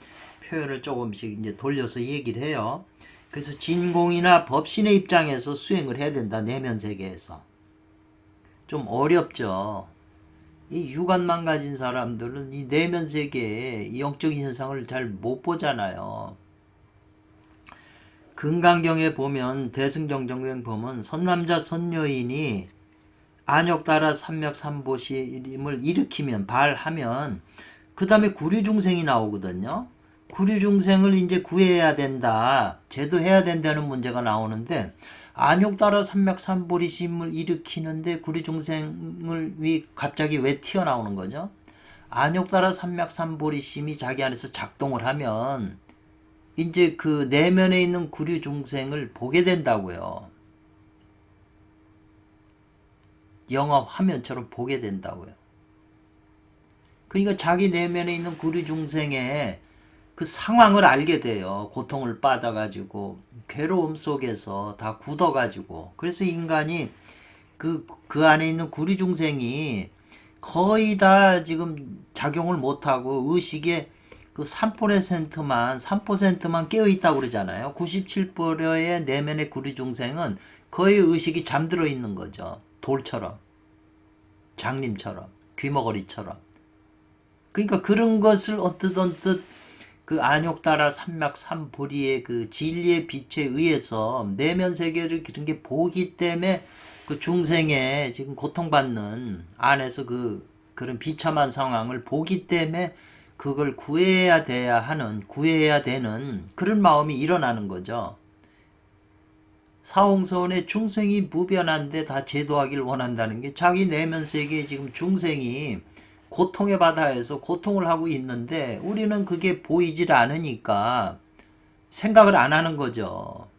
표현을 조금씩 이제 돌려서 얘기를 해요. 그래서 진공이나 법신의 입장에서 수행을 해야 된다. 내면 세계에서. 좀 어렵죠. 이 육안만 가진 사람들은 이 내면 세계의 영적인 현상을 잘 못 보잖아요. 금강경에 보면 대승정정경 보면 선남자 선여인이 안욕따라 삼맥삼보시림을 일으키면 발하면 그 다음에 구류중생이 나오거든요. 구류중생을 이제 구해야 된다. 제도해야 된다는 문제가 나오는데 안욕따라 삼맥삼보리심을 일으키는데 구류중생을 갑자기 왜 튀어나오는 거죠? 안욕따라 삼맥삼보리심이 자기 안에서 작동을 하면 이제 그 내면에 있는 구류중생을 보게 된다고요. 영화 화면처럼 보게 된다고요. 그러니까 자기 내면에 있는 구류중생의 그 상황을 알게 돼요. 고통을 받아가지고 괴로움 속에서 다 굳어가지고. 그래서 인간이 그 안에 있는 구류중생이 거의 다 지금 작용을 못하고 의식의 그 3%만 깨어있다고 그러잖아요. 97%의 내면의 구류중생은 거의 의식이 잠들어 있는 거죠. 돌처럼, 장님처럼, 귀머거리처럼. 그러니까 그런 것을 언뜻 그 안욕따라 삼맥삼보리의 그 진리의 빛에 의해서 내면 세계를 그런 게 보기 때문에 그 중생의 지금 고통받는 안에서 그런 비참한 상황을 보기 때문에 그걸 구해야 되는 그런 마음이 일어나는 거죠. 사홍서원의 중생이 무변한데 다 제도하기를 원한다는 게 자기 내면 세계에 지금 중생이 고통의 바다에서 고통을 하고 있는데 우리는 그게 보이질 않으니까 생각을 안 하는 거죠.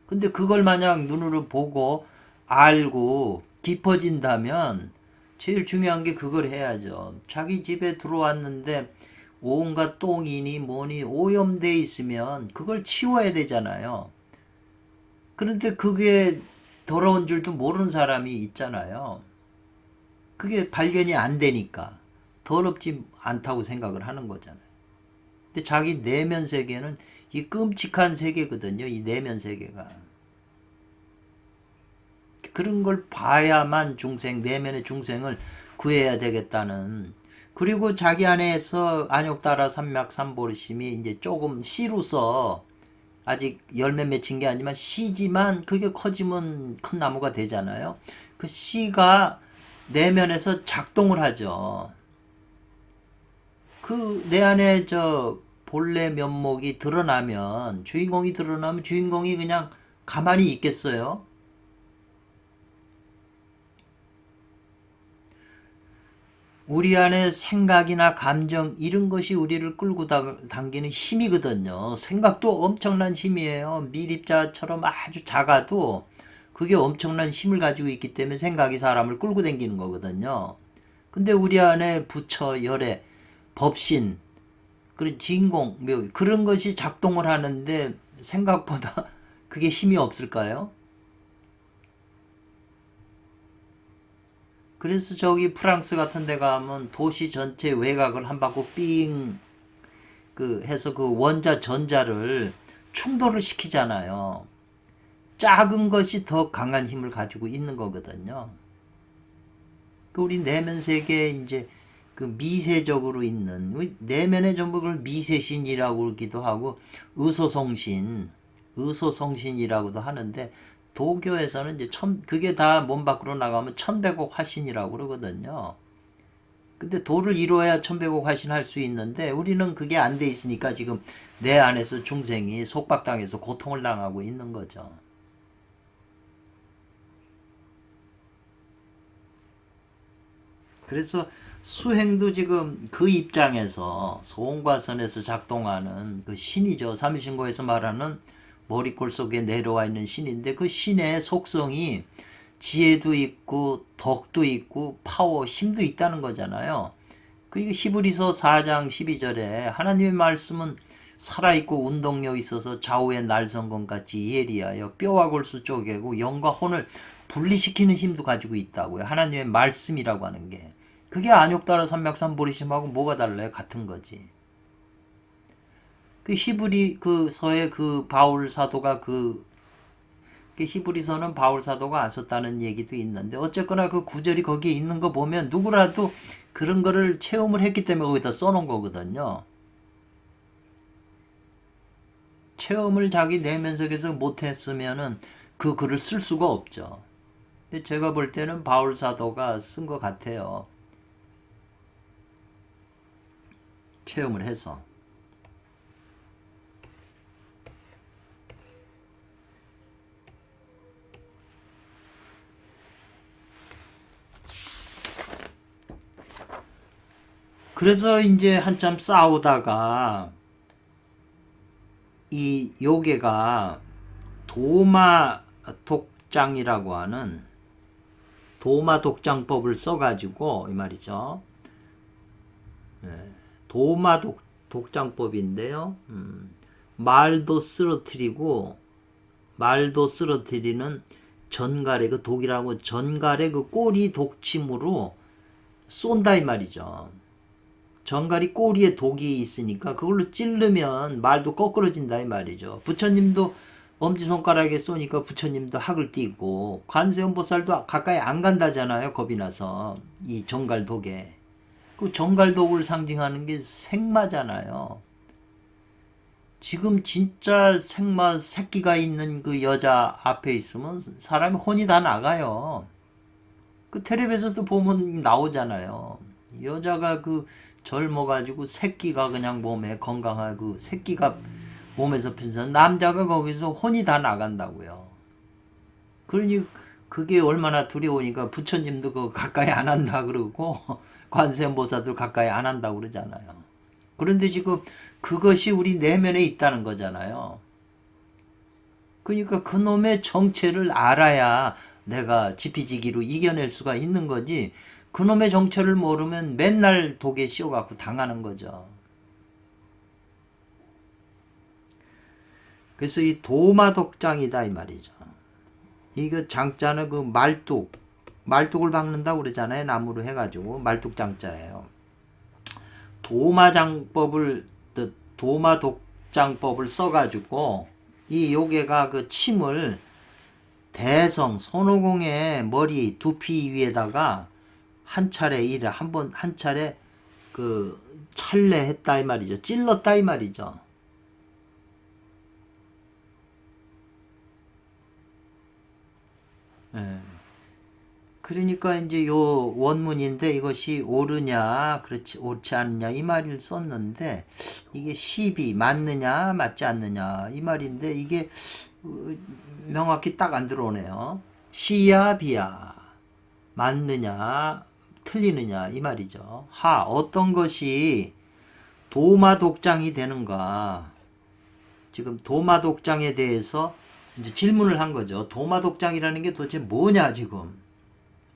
근데 그걸 만약 눈으로 보고 알고 깊어진다면 제일 중요한 게 그걸 해야죠. 자기 집에 들어왔는데 온갖 똥이니 뭐니 오염돼 있으면 그걸 치워야 되잖아요. 그런데 그게 더러운 줄도 모르는 사람이 있잖아요. 그게 발견이 안 되니까 더럽지 않다고 생각을 하는 거잖아요. 근데 자기 내면 세계는 이 끔찍한 세계거든요. 이 내면 세계가. 그런 걸 봐야만 내면의 중생을 구해야 되겠다는. 그리고 자기 안에서 안욕따라 삼맥삼보리심이 이제 조금 씨로서 아직 열매 맺힌 게 아니지만 씨지만 그게 커지면 큰 나무가 되잖아요. 그 씨가 내면에서 작동을 하죠. 그 내 안에 본래 면목이 드러나면 주인공이 그냥 가만히 있겠어요? 우리 안에 생각이나 감정 이런 것이 우리를 끌고 당기는 힘이거든요. 생각도 엄청난 힘이에요. 미립자처럼 아주 작아도 그게 엄청난 힘을 가지고 있기 때문에 생각이 사람을 끌고 당기는 거거든요. 근데 우리 안에 부처, 열애, 법신, 그런 진공, 묘 그런 것이 작동을 하는데 생각보다 그게 힘이 없을까요? 그래서 저기 프랑스 같은 데 가면 도시 전체 외곽을 한 바퀴 삥 해서 그 원자 전자를 충돌을 시키잖아요. 작은 것이 더 강한 힘을 가지고 있는 거거든요. 우리 내면 세계에 이제 그 미세적으로 있는 내면에 전부 그걸 미세신이라고 그러기도 하고 의소성신이라고도 하는데 도교에서는 이제 그게 다 몸 밖으로 나가면 천백억 화신이라고 그러거든요. 근데 도를 이루어야 천백억 화신 할 수 있는데 우리는 그게 안 돼 있으니까 지금 내 안에서 중생이 속박당해서 고통을 당하고 있는 거죠. 그래서 수행도 지금 그 입장에서 소원과선에서 작동하는 그 신이죠. 삼신고에서 말하는 머리골 속에 내려와 있는 신인데 그 신의 속성이 지혜도 있고 덕도 있고 파워, 힘도 있다는 거잖아요. 그 히브리서 4장 12절에 하나님의 말씀은 살아있고 운동력 있어서 좌우의 날성건 같이 예리하여 뼈와 골수 쪼개고 영과 혼을 분리시키는 힘도 가지고 있다고요. 하나님의 말씀이라고 하는 게. 그게 안욕따라 삼맥산 보리심하고 뭐가 달라요? 같은 거지. 그 히브리 그 서의 그 바울 사도가 그 히브리서는 바울 사도가 안 썼다는 얘기도 있는데 어쨌거나 그 구절이 거기에 있는 거 보면 누구라도 그런 거를 체험을 했기 때문에 거기다 써놓은 거거든요. 체험을 자기 내면 속에서 못했으면은 그 글을 쓸 수가 없죠. 근데 제가 볼 때는 바울 사도가 쓴 것 같아요. 체험을 해서. 그래서 이제 한참 싸우다가 이 요괴가 도마 독장이라고 하는 도마 독장법을 써가지고 이 말이죠. 도마 독장법인데요. 말도 쓰러뜨리고 말도 쓰러뜨리는 전갈의 그 독이라고 전갈의 그 꼬리 독침으로 쏜다 이 말이죠. 전갈이 꼬리에 독이 있으니까 그걸로 찌르면 말도 거꾸러진다 이 말이죠. 부처님도 엄지손가락에 쏘니까 부처님도 학을 띄고 관세음보살도 가까이 안 간다잖아요. 겁이 나서 이 전갈 독에. 그 전갈 독을 상징하는 게 생마잖아요. 지금 진짜 생마 새끼가 있는 그 여자 앞에 있으면 사람이 혼이 다 나가요. 그 텔레비에서도 보면 나오잖아요. 여자가 그 젊어가지고 새끼가 그냥 몸에 건강하고 새끼가 몸에서 핀서 남자가 거기서 혼이 다 나간다고요. 그러니 그게 얼마나 두려우니까 부처님도 그 가까이 안 한다 그러고 관세음보살도 가까이 안 한다고 그러잖아요. 그런데 지금 그것이 우리 내면에 있다는 거잖아요. 그러니까 그놈의 정체를 알아야 내가 지피지기로 이겨낼 수가 있는 거지. 그놈의 정체를 모르면 맨날 독에 씌워갖고 당하는 거죠. 그래서 이 도마독장이다 이 말이죠. 이거 장자는 그 말뚝을 박는다고 그러잖아요. 나무로 해가지고 말뚝장자예요. 도마독장법을 써가지고 이 요괴가 그 침을 대성 손오공의 머리 두피 위에다가 한 차례 그 찰례했다 이 말이죠. 찔렀다 이 말이죠. 예. 그러니까 이제 요 원문인데 이것이 옳으냐 그렇지 옳지 않느냐 이 말을 썼는데 이게 시비 맞느냐 맞지 않느냐 이 말인데 이게 명확히 딱 안 들어오네요. 시야 비야 맞느냐 틀리느냐 이 말이죠. 어떤 것이 도마독장이 되는가. 지금 도마독장에 대해서 이제 질문을 한 거죠. 도마독장이라는 게 도대체 뭐냐 지금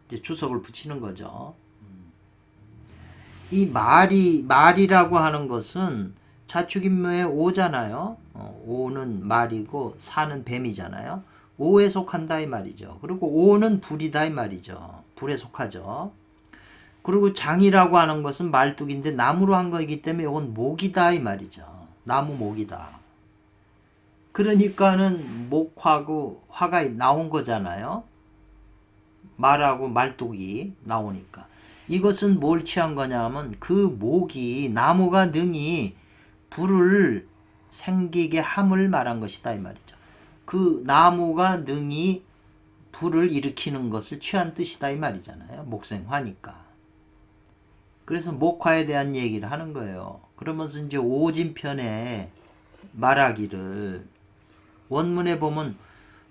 이제 주석을 붙이는 거죠. 이 말이라고 하는 것은 자축인묘의 오잖아요. 오는 말이고 사는 뱀이잖아요. 오에 속한다 이 말이죠. 그리고 오는 불이다 이 말이죠. 불에 속하죠. 그리고 장이라고 하는 것은 말뚝인데 나무로 한 거이기 때문에 이건 목이다 이 말이죠. 나무 목이다. 그러니까는 목하고 화가 나온 거잖아요. 말하고 말뚝이 나오니까. 이것은 뭘 취한 거냐면 그 목이 나무가 능히 불을 생기게 함을 말한 것이다 이 말이죠. 그 나무가 능히 불을 일으키는 것을 취한 뜻이다 이 말이잖아요. 목생화니까. 그래서 목화에 대한 얘기를 하는 거예요. 그러면서 이제 오진편에 말하기를 원문에 보면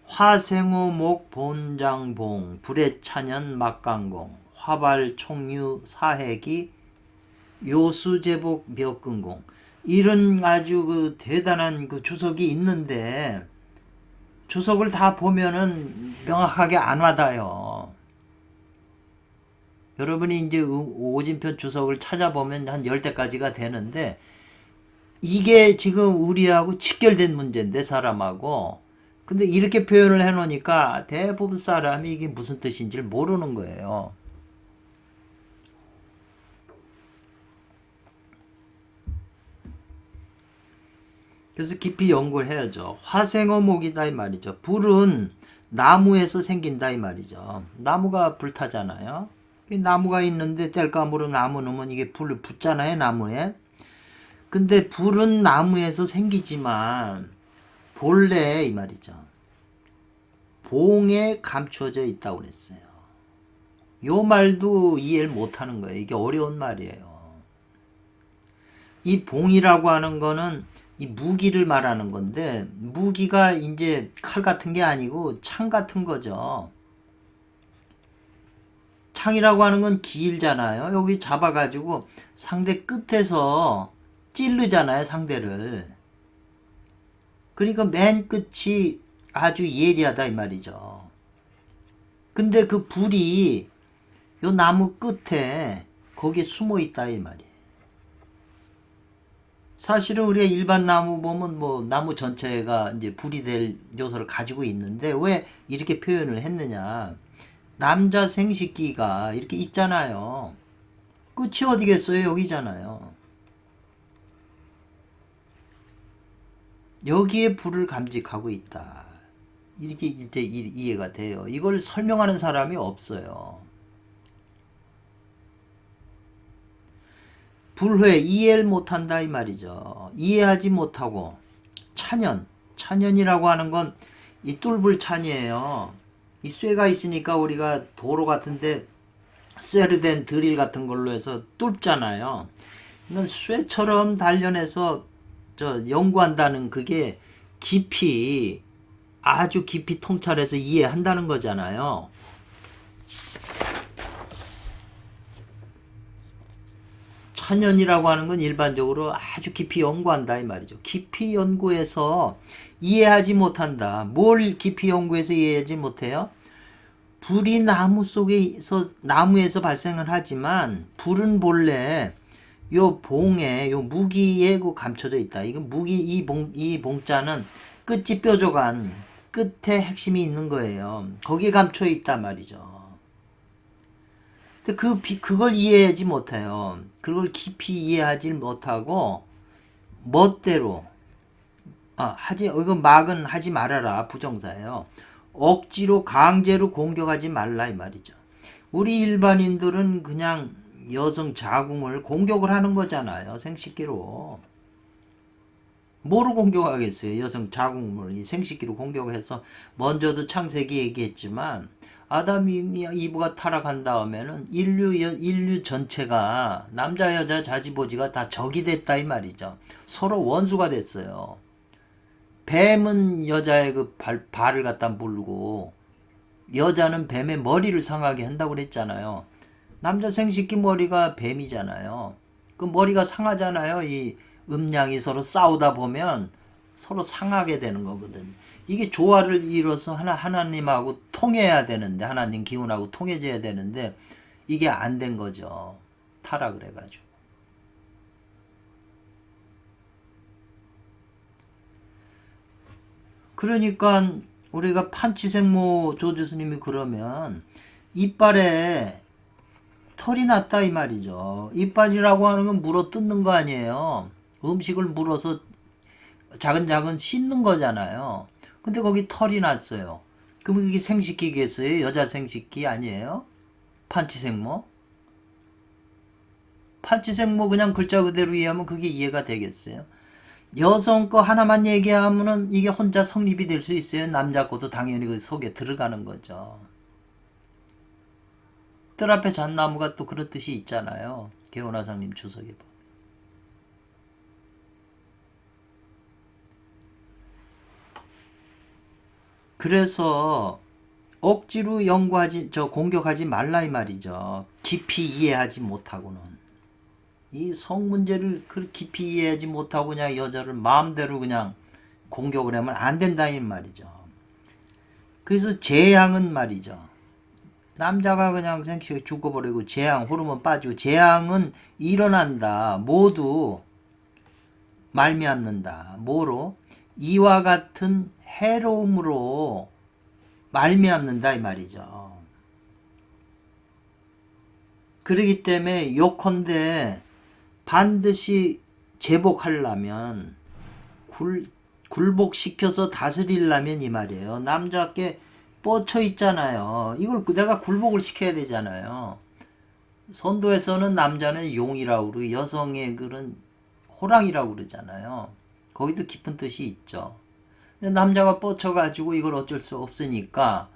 화생호목 본장봉 불의찬연 막강공 화발 총유 사해기 요수제복 묘근공 이런 아주 그 대단한 그 주석이 있는데 주석을 다 보면은 명확하게 안 와닿아요. 여러분이 이제 오진편 주석을 찾아보면 한 10대까지가 되는데 이게 지금 우리하고 직결된 문제인데 사람하고. 근데 이렇게 표현을 해놓으니까 대부분 사람이 이게 무슨 뜻인지를 모르는 거예요. 그래서 깊이 연구를 해야죠. 화생어목이다 이 말이죠. 불은 나무에서 생긴다 이 말이죠. 나무가 불타잖아요. 나무가 있는데 땔감으로 나무 넣으면 이게 불을 붙잖아요, 나무에. 근데 불은 나무에서 생기지만 본래 이 말이죠. 봉에 감춰져 있다고 그랬어요. 요 말도 이해를 못하는 거예요. 이게 어려운 말이에요. 이 봉이라고 하는 거는 이 무기를 말하는 건데 무기가 이제 칼 같은 게 아니고 창 같은 거죠. 창이라고 하는 건 길잖아요. 여기 잡아가지고 상대 끝에서 찌르잖아요, 상대를. 그러니까 맨 끝이 아주 예리하다 이 말이죠. 근데 그 불이 요 나무 끝에 거기에 숨어 있다 이 말이에요. 사실은 우리가 일반 나무 보면 뭐 나무 전체가 이제 불이 될 요소를 가지고 있는데 왜 이렇게 표현을 했느냐. 남자 생식기가 이렇게 있잖아요. 끝이 어디겠어요? 여기잖아요. 여기에 불을 감직하고 있다. 이렇게 이제 이해가 돼요. 이걸 설명하는 사람이 없어요. 불회 이해를 못한다 이 말이죠. 이해하지 못하고 찬연이라고 하는 건 이 뚫불 찬이에요. 이 쇠가 있으니까 우리가 도로 같은데 쇠로 된 드릴 같은 걸로 해서 뚫잖아요. 이건 쇠처럼 단련해서 연구한다는 그게 깊이 아주 깊이 통찰해서 이해한다는 거잖아요. 찬연이라고 하는 건 일반적으로 아주 깊이 연구한다 이 말이죠. 깊이 연구해서 이해하지 못한다. 뭘 깊이 연구해서 이해하지 못해요? 불이 나무 속에서 나무에서 발생을 하지만 불은 본래 요 봉에 요 무기에 감춰져 있다. 이거 무기 이 봉자는 끝이 뾰족한 끝에 핵심이 있는 거예요. 거기에 감춰 있단 말이죠. 근데 그걸 이해하지 못해요. 그걸 깊이 이해하지 못하고 멋대로 이건 막은 하지 말아라 부정사예요. 억지로 강제로 공격하지 말라 이 말이죠. 우리 일반인들은 그냥 여성 자궁을 공격을 하는 거잖아요. 생식기로. 뭐로 공격하겠어요? 여성 자궁을 이 생식기로 공격해서 먼저도 창세기 얘기했지만 아담이 이브가 타락한 다음에는 인류 전체가 남자 여자 자지보지가 다 적이 됐다 이 말이죠. 서로 원수가 됐어요. 뱀은 여자의 그 발을 갖다 물고 여자는 뱀의 머리를 상하게 한다고 그랬잖아요. 남자 생식기 머리가 뱀이잖아요. 그 머리가 상하잖아요. 이 음양이 서로 싸우다 보면 서로 상하게 되는 거거든. 이게 조화를 이뤄서 하나님하고 통해야 되는데 하나님 기운하고 통해져야 되는데 이게 안 된 거죠. 타락을 해가지고. 그러니까 우리가 판치생모 조주스님이 그러면 이빨에 털이 났다 이 말이죠. 이빨이라고 하는 건 물어 뜯는 거 아니에요. 음식을 물어서 자근자근 씹는 거잖아요. 근데 거기 털이 났어요. 그럼 이게 생식기겠어요? 여자 생식기 아니에요? 판치생모? 판치생모 그냥 글자 그대로 이해하면 그게 이해가 되겠어요? 여성 거 하나만 얘기하면은 이게 혼자 성립이 될 수 있어요. 남자 거도 당연히 그 속에 들어가는 거죠. 뜰 앞에 잣나무가 또 그런 뜻이 있잖아요. 개원화상님 주석에 보면. 그래서 억지로 공격하지 말라 이 말이죠. 깊이 이해하지 못하고는. 이 성 문제를 그렇게 깊이 이해하지 못하고 그냥 여자를 마음대로 그냥 공격을 하면 안 된다 이 말이죠. 그래서 재앙은 말이죠. 남자가 그냥 생식이 죽어버리고 재앙 호르몬 빠지고 재앙은 일어난다. 모두 말미암는다. 뭐로? 이와 같은 해로움으로 말미암는다 이 말이죠. 그러기 때문에 요컨대 반드시 제복하려면 굴복시켜서 다스리려면 이 말이에요. 남자께 뻗쳐 있잖아요. 이걸 내가 굴복을 시켜야 되잖아요. 선도에서는 남자는 용이라고 그러고 여성의 그런 호랑이라고 그러잖아요. 거기도 깊은 뜻이 있죠. 근데 남자가 뻗쳐가지고 이걸 어쩔 수 없으니까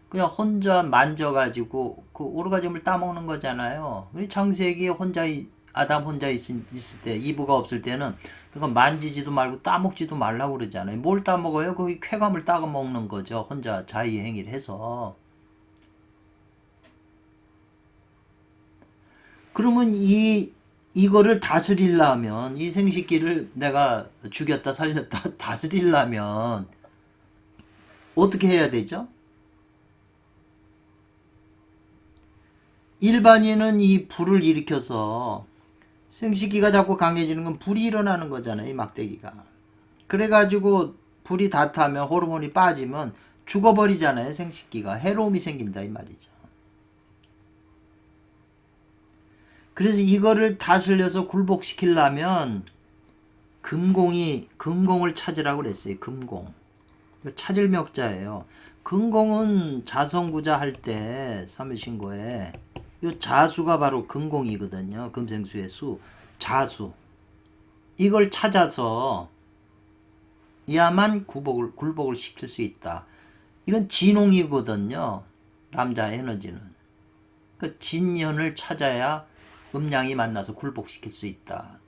그냥 혼자 만져가지고 그 오르가즘을 따먹는 거잖아요. 우리 창세기에 아담 혼자 있을 때, 이브가 없을 때는 그거 만지지도 말고 따먹지도 말라고 그러잖아요. 뭘 따먹어요? 거기 쾌감을 따먹는 거죠. 혼자 자유행위를 해서. 그러면 이거를 다스리려면, 이 생식기를 내가 죽였다 살렸다 다스리려면 어떻게 해야 되죠? 일반인은 이 불을 일으켜서 생식기가 자꾸 강해지는 건 불이 일어나는 거잖아요. 이 막대기가. 그래가지고 불이 다 타면 호르몬이 빠지면 죽어버리잖아요. 생식기가. 해로움이 생긴다 이 말이죠. 그래서 이거를 다스려서 굴복시키려면 금공을 찾으라고 그랬어요. 금공. 찾을 명자예요. 금공은 자성구자 할 때 사무신고에 요 자수가 바로 금공이거든요. 금생수의 수. 자수. 이걸 찾아서 야만 굴복을 시킬 수 있다. 이건 진홍이거든요. 남자 에너지는. 그 진년을 찾아야 음양이 만나서 굴복시킬 수 있다.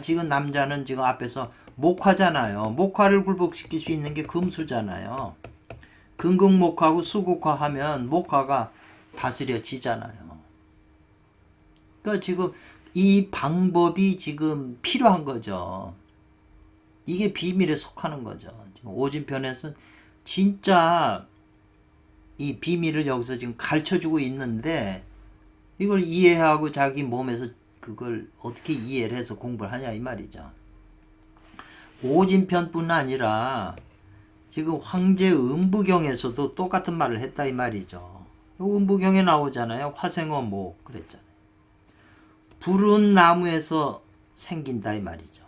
지금 남자는 지금 앞에서 목화잖아요. 목화를 굴복시킬 수 있는 게 금수잖아요. 금극목화하고 수국화하면 목화가 다스려지잖아요. 그러니까 지금 이 방법이 지금 필요한 거죠. 이게 비밀에 속하는 거죠. 지금 오진편에서 진짜 이 비밀을 여기서 지금 가르쳐주고 있는데 이걸 이해하고 자기 몸에서 그걸 어떻게 이해를 해서 공부를 하냐 이 말이죠. 오진편뿐 아니라 지금 황제 음부경에서도 똑같은 말을 했다 이 말이죠. 음부경에 나오잖아요. 화생어목 그랬잖아요. 불은 나무에서 생긴다 이 말이죠.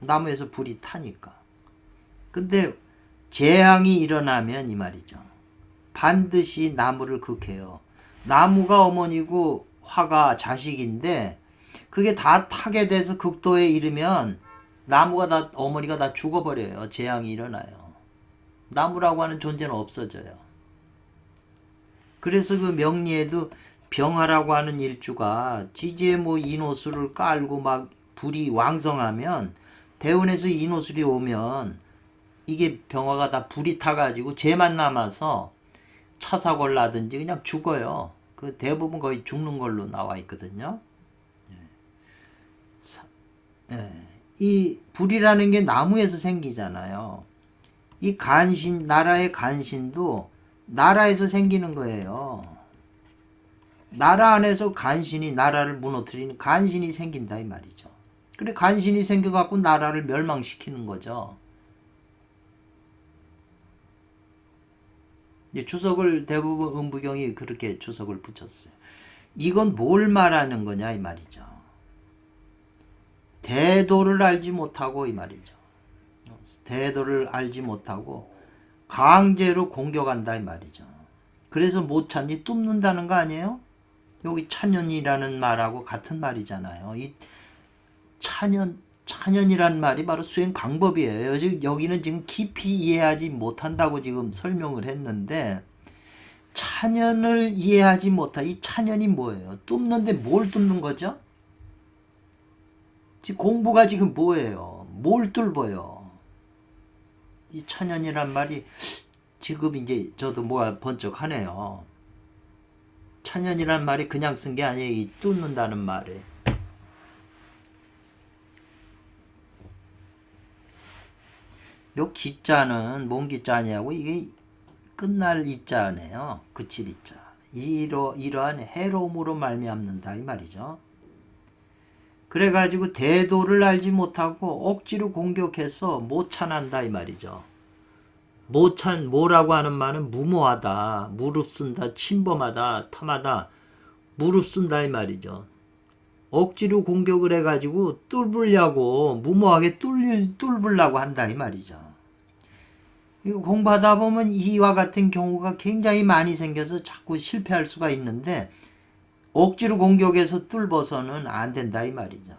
나무에서 불이 타니까. 근데 재앙이 일어나면 이 말이죠. 반드시 나무를 극해요. 나무가 어머니고 화가 자식인데 그게 다 타게 돼서 극도에 이르면 어머니가 다 죽어버려요. 재앙이 일어나요. 나무라고 하는 존재는 없어져요. 그래서 그 명리에도 병화라고 하는 일주가 지지에 인호수를 깔고 막 불이 왕성하면 대운에서 인호술이 오면 이게 병화가 다 불이 타가지고 재만 남아서 차 사고를 나든지 그냥 죽어요. 그 대부분 거의 죽는 걸로 나와 있거든요. 이 불이라는 게 나무에서 생기잖아요. 이 나라의 간신도 나라에서 생기는 거예요. 나라 안에서 나라를 무너뜨리는 간신이 생긴다 이 말이죠. 그래 간신이 생겨갖고 나라를 멸망시키는 거죠. 주석을 대부분 음부경이 그렇게 주석을 붙였어요. 이건 뭘 말하는 거냐 이 말이죠. 대도를 알지 못하고 이 말이죠. 대도를 알지 못하고 강제로 공격한다 이 말이죠. 그래서 못 찾니 뚫는다는 거 아니에요? 여기 찬연이라는 말하고 같은 말이잖아요. 이 찬연이라는 말이 바로 수행 방법이에요. 여기는 지금 깊이 이해하지 못한다고 지금 설명을 했는데 찬연을 이해하지 못한 이 찬연이 뭐예요? 뚫는데 뭘 뚫는 거죠? 지금 공부가 지금 뭐예요? 뭘 뚫어요? 이 찬연이란 말이 지금 이제 저도 뭐가 번쩍하네요. 찬연이란 말이 그냥 쓴 게 아니에요. 이 뚫는다는 말에. 요 기자는 뭔 기자 아니냐고 이게 끝날 이자네요. 그칠 이자. 이러한 해로움으로 말미암는다 이 말이죠. 그래가지고 대도를 알지 못하고 억지로 공격해서 못 찬한다 이 말이죠. 뭐라고 하는 말은 무모하다, 무릅쓴다, 침범하다, 탐하다, 무릅쓴다 이 말이죠. 억지로 공격을 해가지고 뚫으려고 무모하게 뚫으려고 한다 이 말이죠. 이거 공부하다 보면 이와 같은 경우가 굉장히 많이 생겨서 자꾸 실패할 수가 있는데 억지로 공격해서 뚫어서는 안 된다 이 말이죠.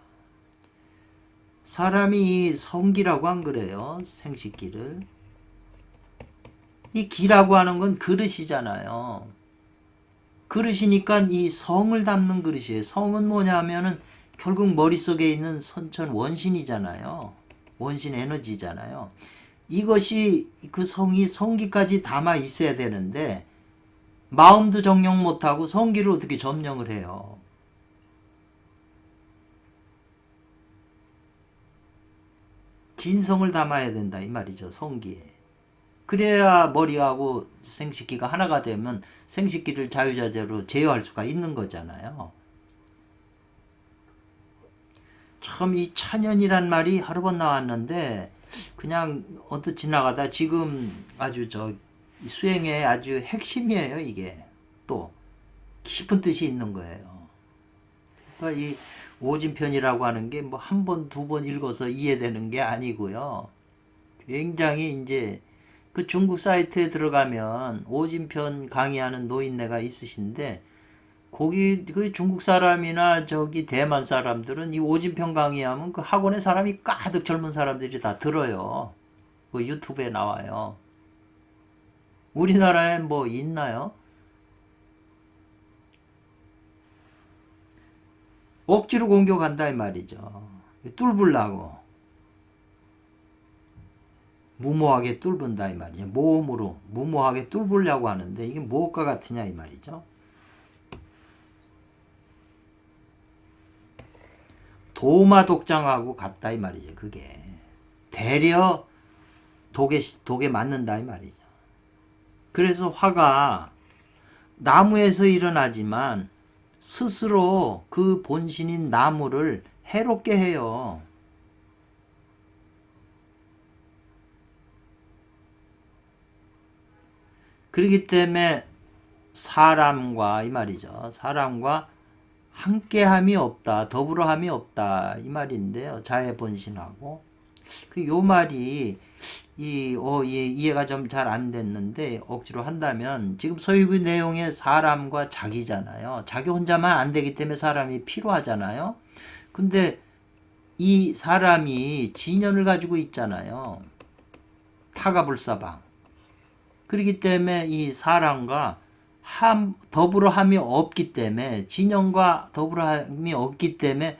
사람이 성기라고 안 그래요? 생식기를. 이 기라고 하는 건 그릇이잖아요. 그릇이니까 이 성을 담는 그릇이에요. 성은 뭐냐면은 결국 머릿속에 있는 선천 원신이잖아요. 원신 에너지잖아요. 이것이 그 성이 성기까지 담아 있어야 되는데 마음도 정령 못하고 성기를 어떻게 점령을 해요. 진성을 담아야 된다 이 말이죠. 성기에. 그래야 머리하고 생식기가 하나가 되면 생식기를 자유자재로 제어할 수가 있는 거잖아요. 참 이 찬연이란 말이 여러 번 나왔는데 그냥 언뜻 지나가다 지금 아주 수행의 아주 핵심이에요. 이게 또 깊은 뜻이 있는 거예요. 그러니까 이 오진편이라고 하는 게 뭐 한 번, 두 번 읽어서 이해되는 게 아니고요. 굉장히 이제 그 중국 사이트에 들어가면 오진편 강의하는 노인네가 있으신데 거기 그 중국 사람이나 대만 사람들은 이 오진편 강의하면 그 학원에 사람이 가득 젊은 사람들이 다 들어요. 그 유튜브에 나와요. 우리나라에 뭐 있나요? 억지로 공격한다 이 말이죠. 뚫으려고. 무모하게 뚫은다 이 말이죠. 모험으로 무모하게 뚫으려고 하는데 이게 무엇과 같으냐 이 말이죠. 도마독장하고 같다 이 말이죠. 그게 대려 독에 맞는다 이 말이죠. 그래서 화가 나무에서 일어나지만 스스로 그 본신인 나무를 해롭게 해요. 그렇기 때문에 사람과 이 말이죠. 사람과 함께함이 없다. 더불어함이 없다. 이 말인데요. 자의 본신하고 요 말이 이해가 좀 잘 안 됐는데 억지로 한다면 지금 서유기 내용의 사람과 자기잖아요. 자기 혼자만 안 되기 때문에 사람이 필요하잖아요. 근데 이 사람이 진연을 가지고 있잖아요. 타가불사방. 그렇기 때문에 이 사람과 더불어함이 없기 때문에 진영과 더불어함이 없기 때문에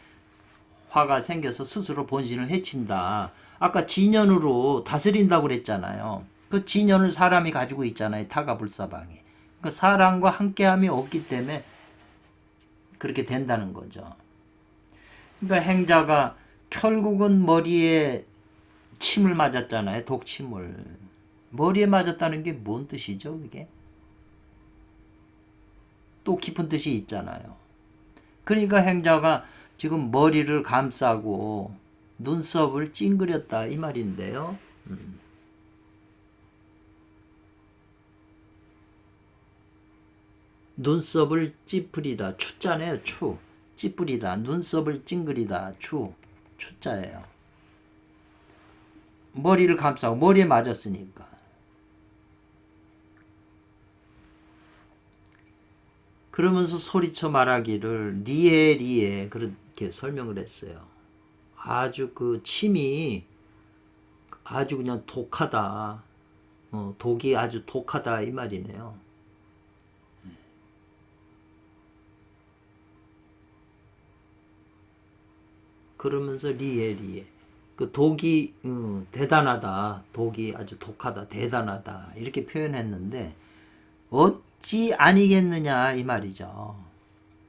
화가 생겨서 스스로 본신을 해친다. 아까 진연으로 다스린다고 그랬잖아요. 그 진연을 사람이 가지고 있잖아요. 타가불사방이. 그러니까 사람과 함께함이 없기 때문에 그렇게 된다는 거죠. 그러니까 행자가 결국은 머리에 침을 맞았잖아요. 독침을. 머리에 맞았다는 게 뭔 뜻이죠? 그게? 또 깊은 뜻이 있잖아요. 그러니까 행자가 지금 머리를 감싸고 눈썹을 찡그렸다 이 말인데요. 눈썹을 찌푸리다. 추자네요. 추. 찌푸리다. 눈썹을 찡그리다. 추자예요. 머리를 감싸고 머리에 맞았으니까. 그러면서 소리쳐 말하기를 리에 그렇게 설명을 했어요. 아주 그 침이 아주 그냥 독하다. 독이 아주 독하다 이 말이네요. 그러면서 리에 그 독이 대단하다. 독이 아주 독하다. 대단하다. 이렇게 표현했는데 어찌 아니겠느냐 이 말이죠.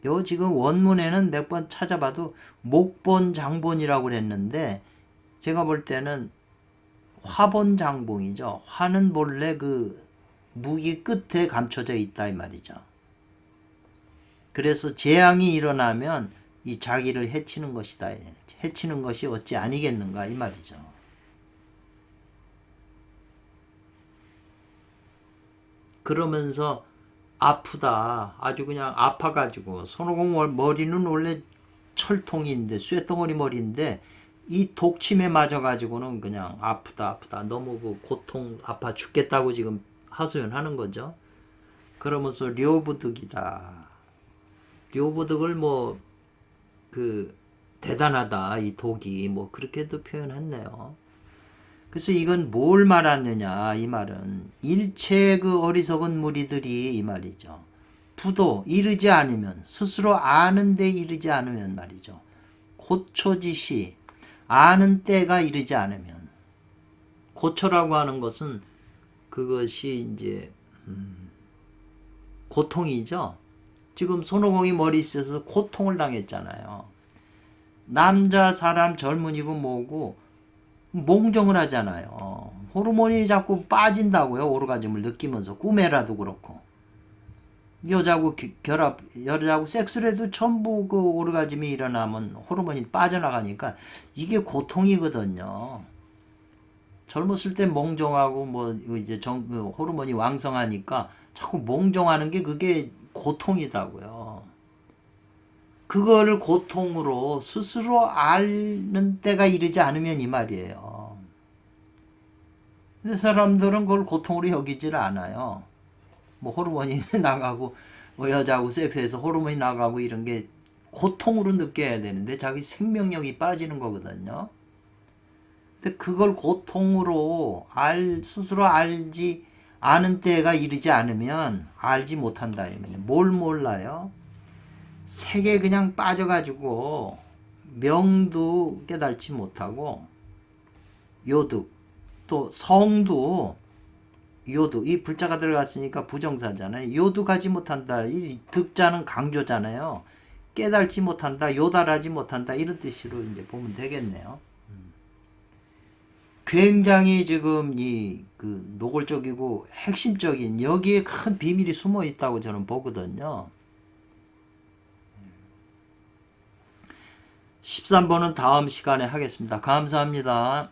요 지금 원문에는 몇 번 찾아봐도 목본장본이라고 그랬는데 제가 볼 때는 화본장본이죠. 화는 본래 그 무기 끝에 감춰져 있다 이 말이죠. 그래서 재앙이 일어나면 이 자기를 해치는 것이다. 해치는 것이 어찌 아니겠는가 이 말이죠. 그러면서 아프다. 아주 그냥 아파가지고 손오공 머리는 원래 철통인데 쇠덩어리 머리인데 이 독침에 맞아가지고는 그냥 아프다 너무 그 고통 아파 죽겠다고 지금 하소연하는 거죠. 그러면서 료부득이다. 료부득을 뭐 그 대단하다 이 독이 뭐 그렇게도 표현했네요. 그래서 이건 뭘 말하느냐 이 말은 일체 그 어리석은 무리들이 이 말이죠. 부도 이르지 않으면 스스로 아는데 이르지 않으면 말이죠. 고초지시 아는 때가 이르지 않으면 고초라고 하는 것은 그것이 이제 고통이죠. 지금 손오공이 머리 있어서 고통을 당했잖아요. 남자 사람 젊은이고 뭐고 몽정을 하잖아요. 호르몬이 자꾸 빠진다고요. 오르가즘을 느끼면서 꿈에라도 그렇고 여자하고 결합 여자하고 섹스를 해도 전부 그 오르가즘이 일어나면 호르몬이 빠져나가니까 이게 고통이거든요. 젊었을 때 몽정하고 뭐 이제 그 호르몬이 왕성하니까 자꾸 몽정하는 게 그게 고통이다고요. 그거를 고통으로 스스로 아는 때가 이르지 않으면 이 말이에요. 근데 사람들은 그걸 고통으로 여기질 않아요. 뭐 호르몬이 나가고 뭐 여자하고 섹스해서 호르몬이 나가고 이런 게 고통으로 느껴야 되는데 자기 생명력이 빠지는 거거든요. 근데 그걸 고통으로 스스로 알지 아는 때가 이르지 않으면 알지 못한다. 뭘 몰라요? 색에 그냥 빠져가지고 명도 깨달지 못하고 요득 또 성도 요득 이 불자가 들어갔으니까 부정사잖아요. 요득하지 못한다. 이 득자는 강조잖아요. 깨달지 못한다. 요달하지 못한다. 이런 뜻으로 이제 보면 되겠네요. 굉장히 지금 이 그 노골적이고 핵심적인 여기에 큰 비밀이 숨어 있다고 저는 보거든요. 13번은 다음 시간에 하겠습니다. 감사합니다.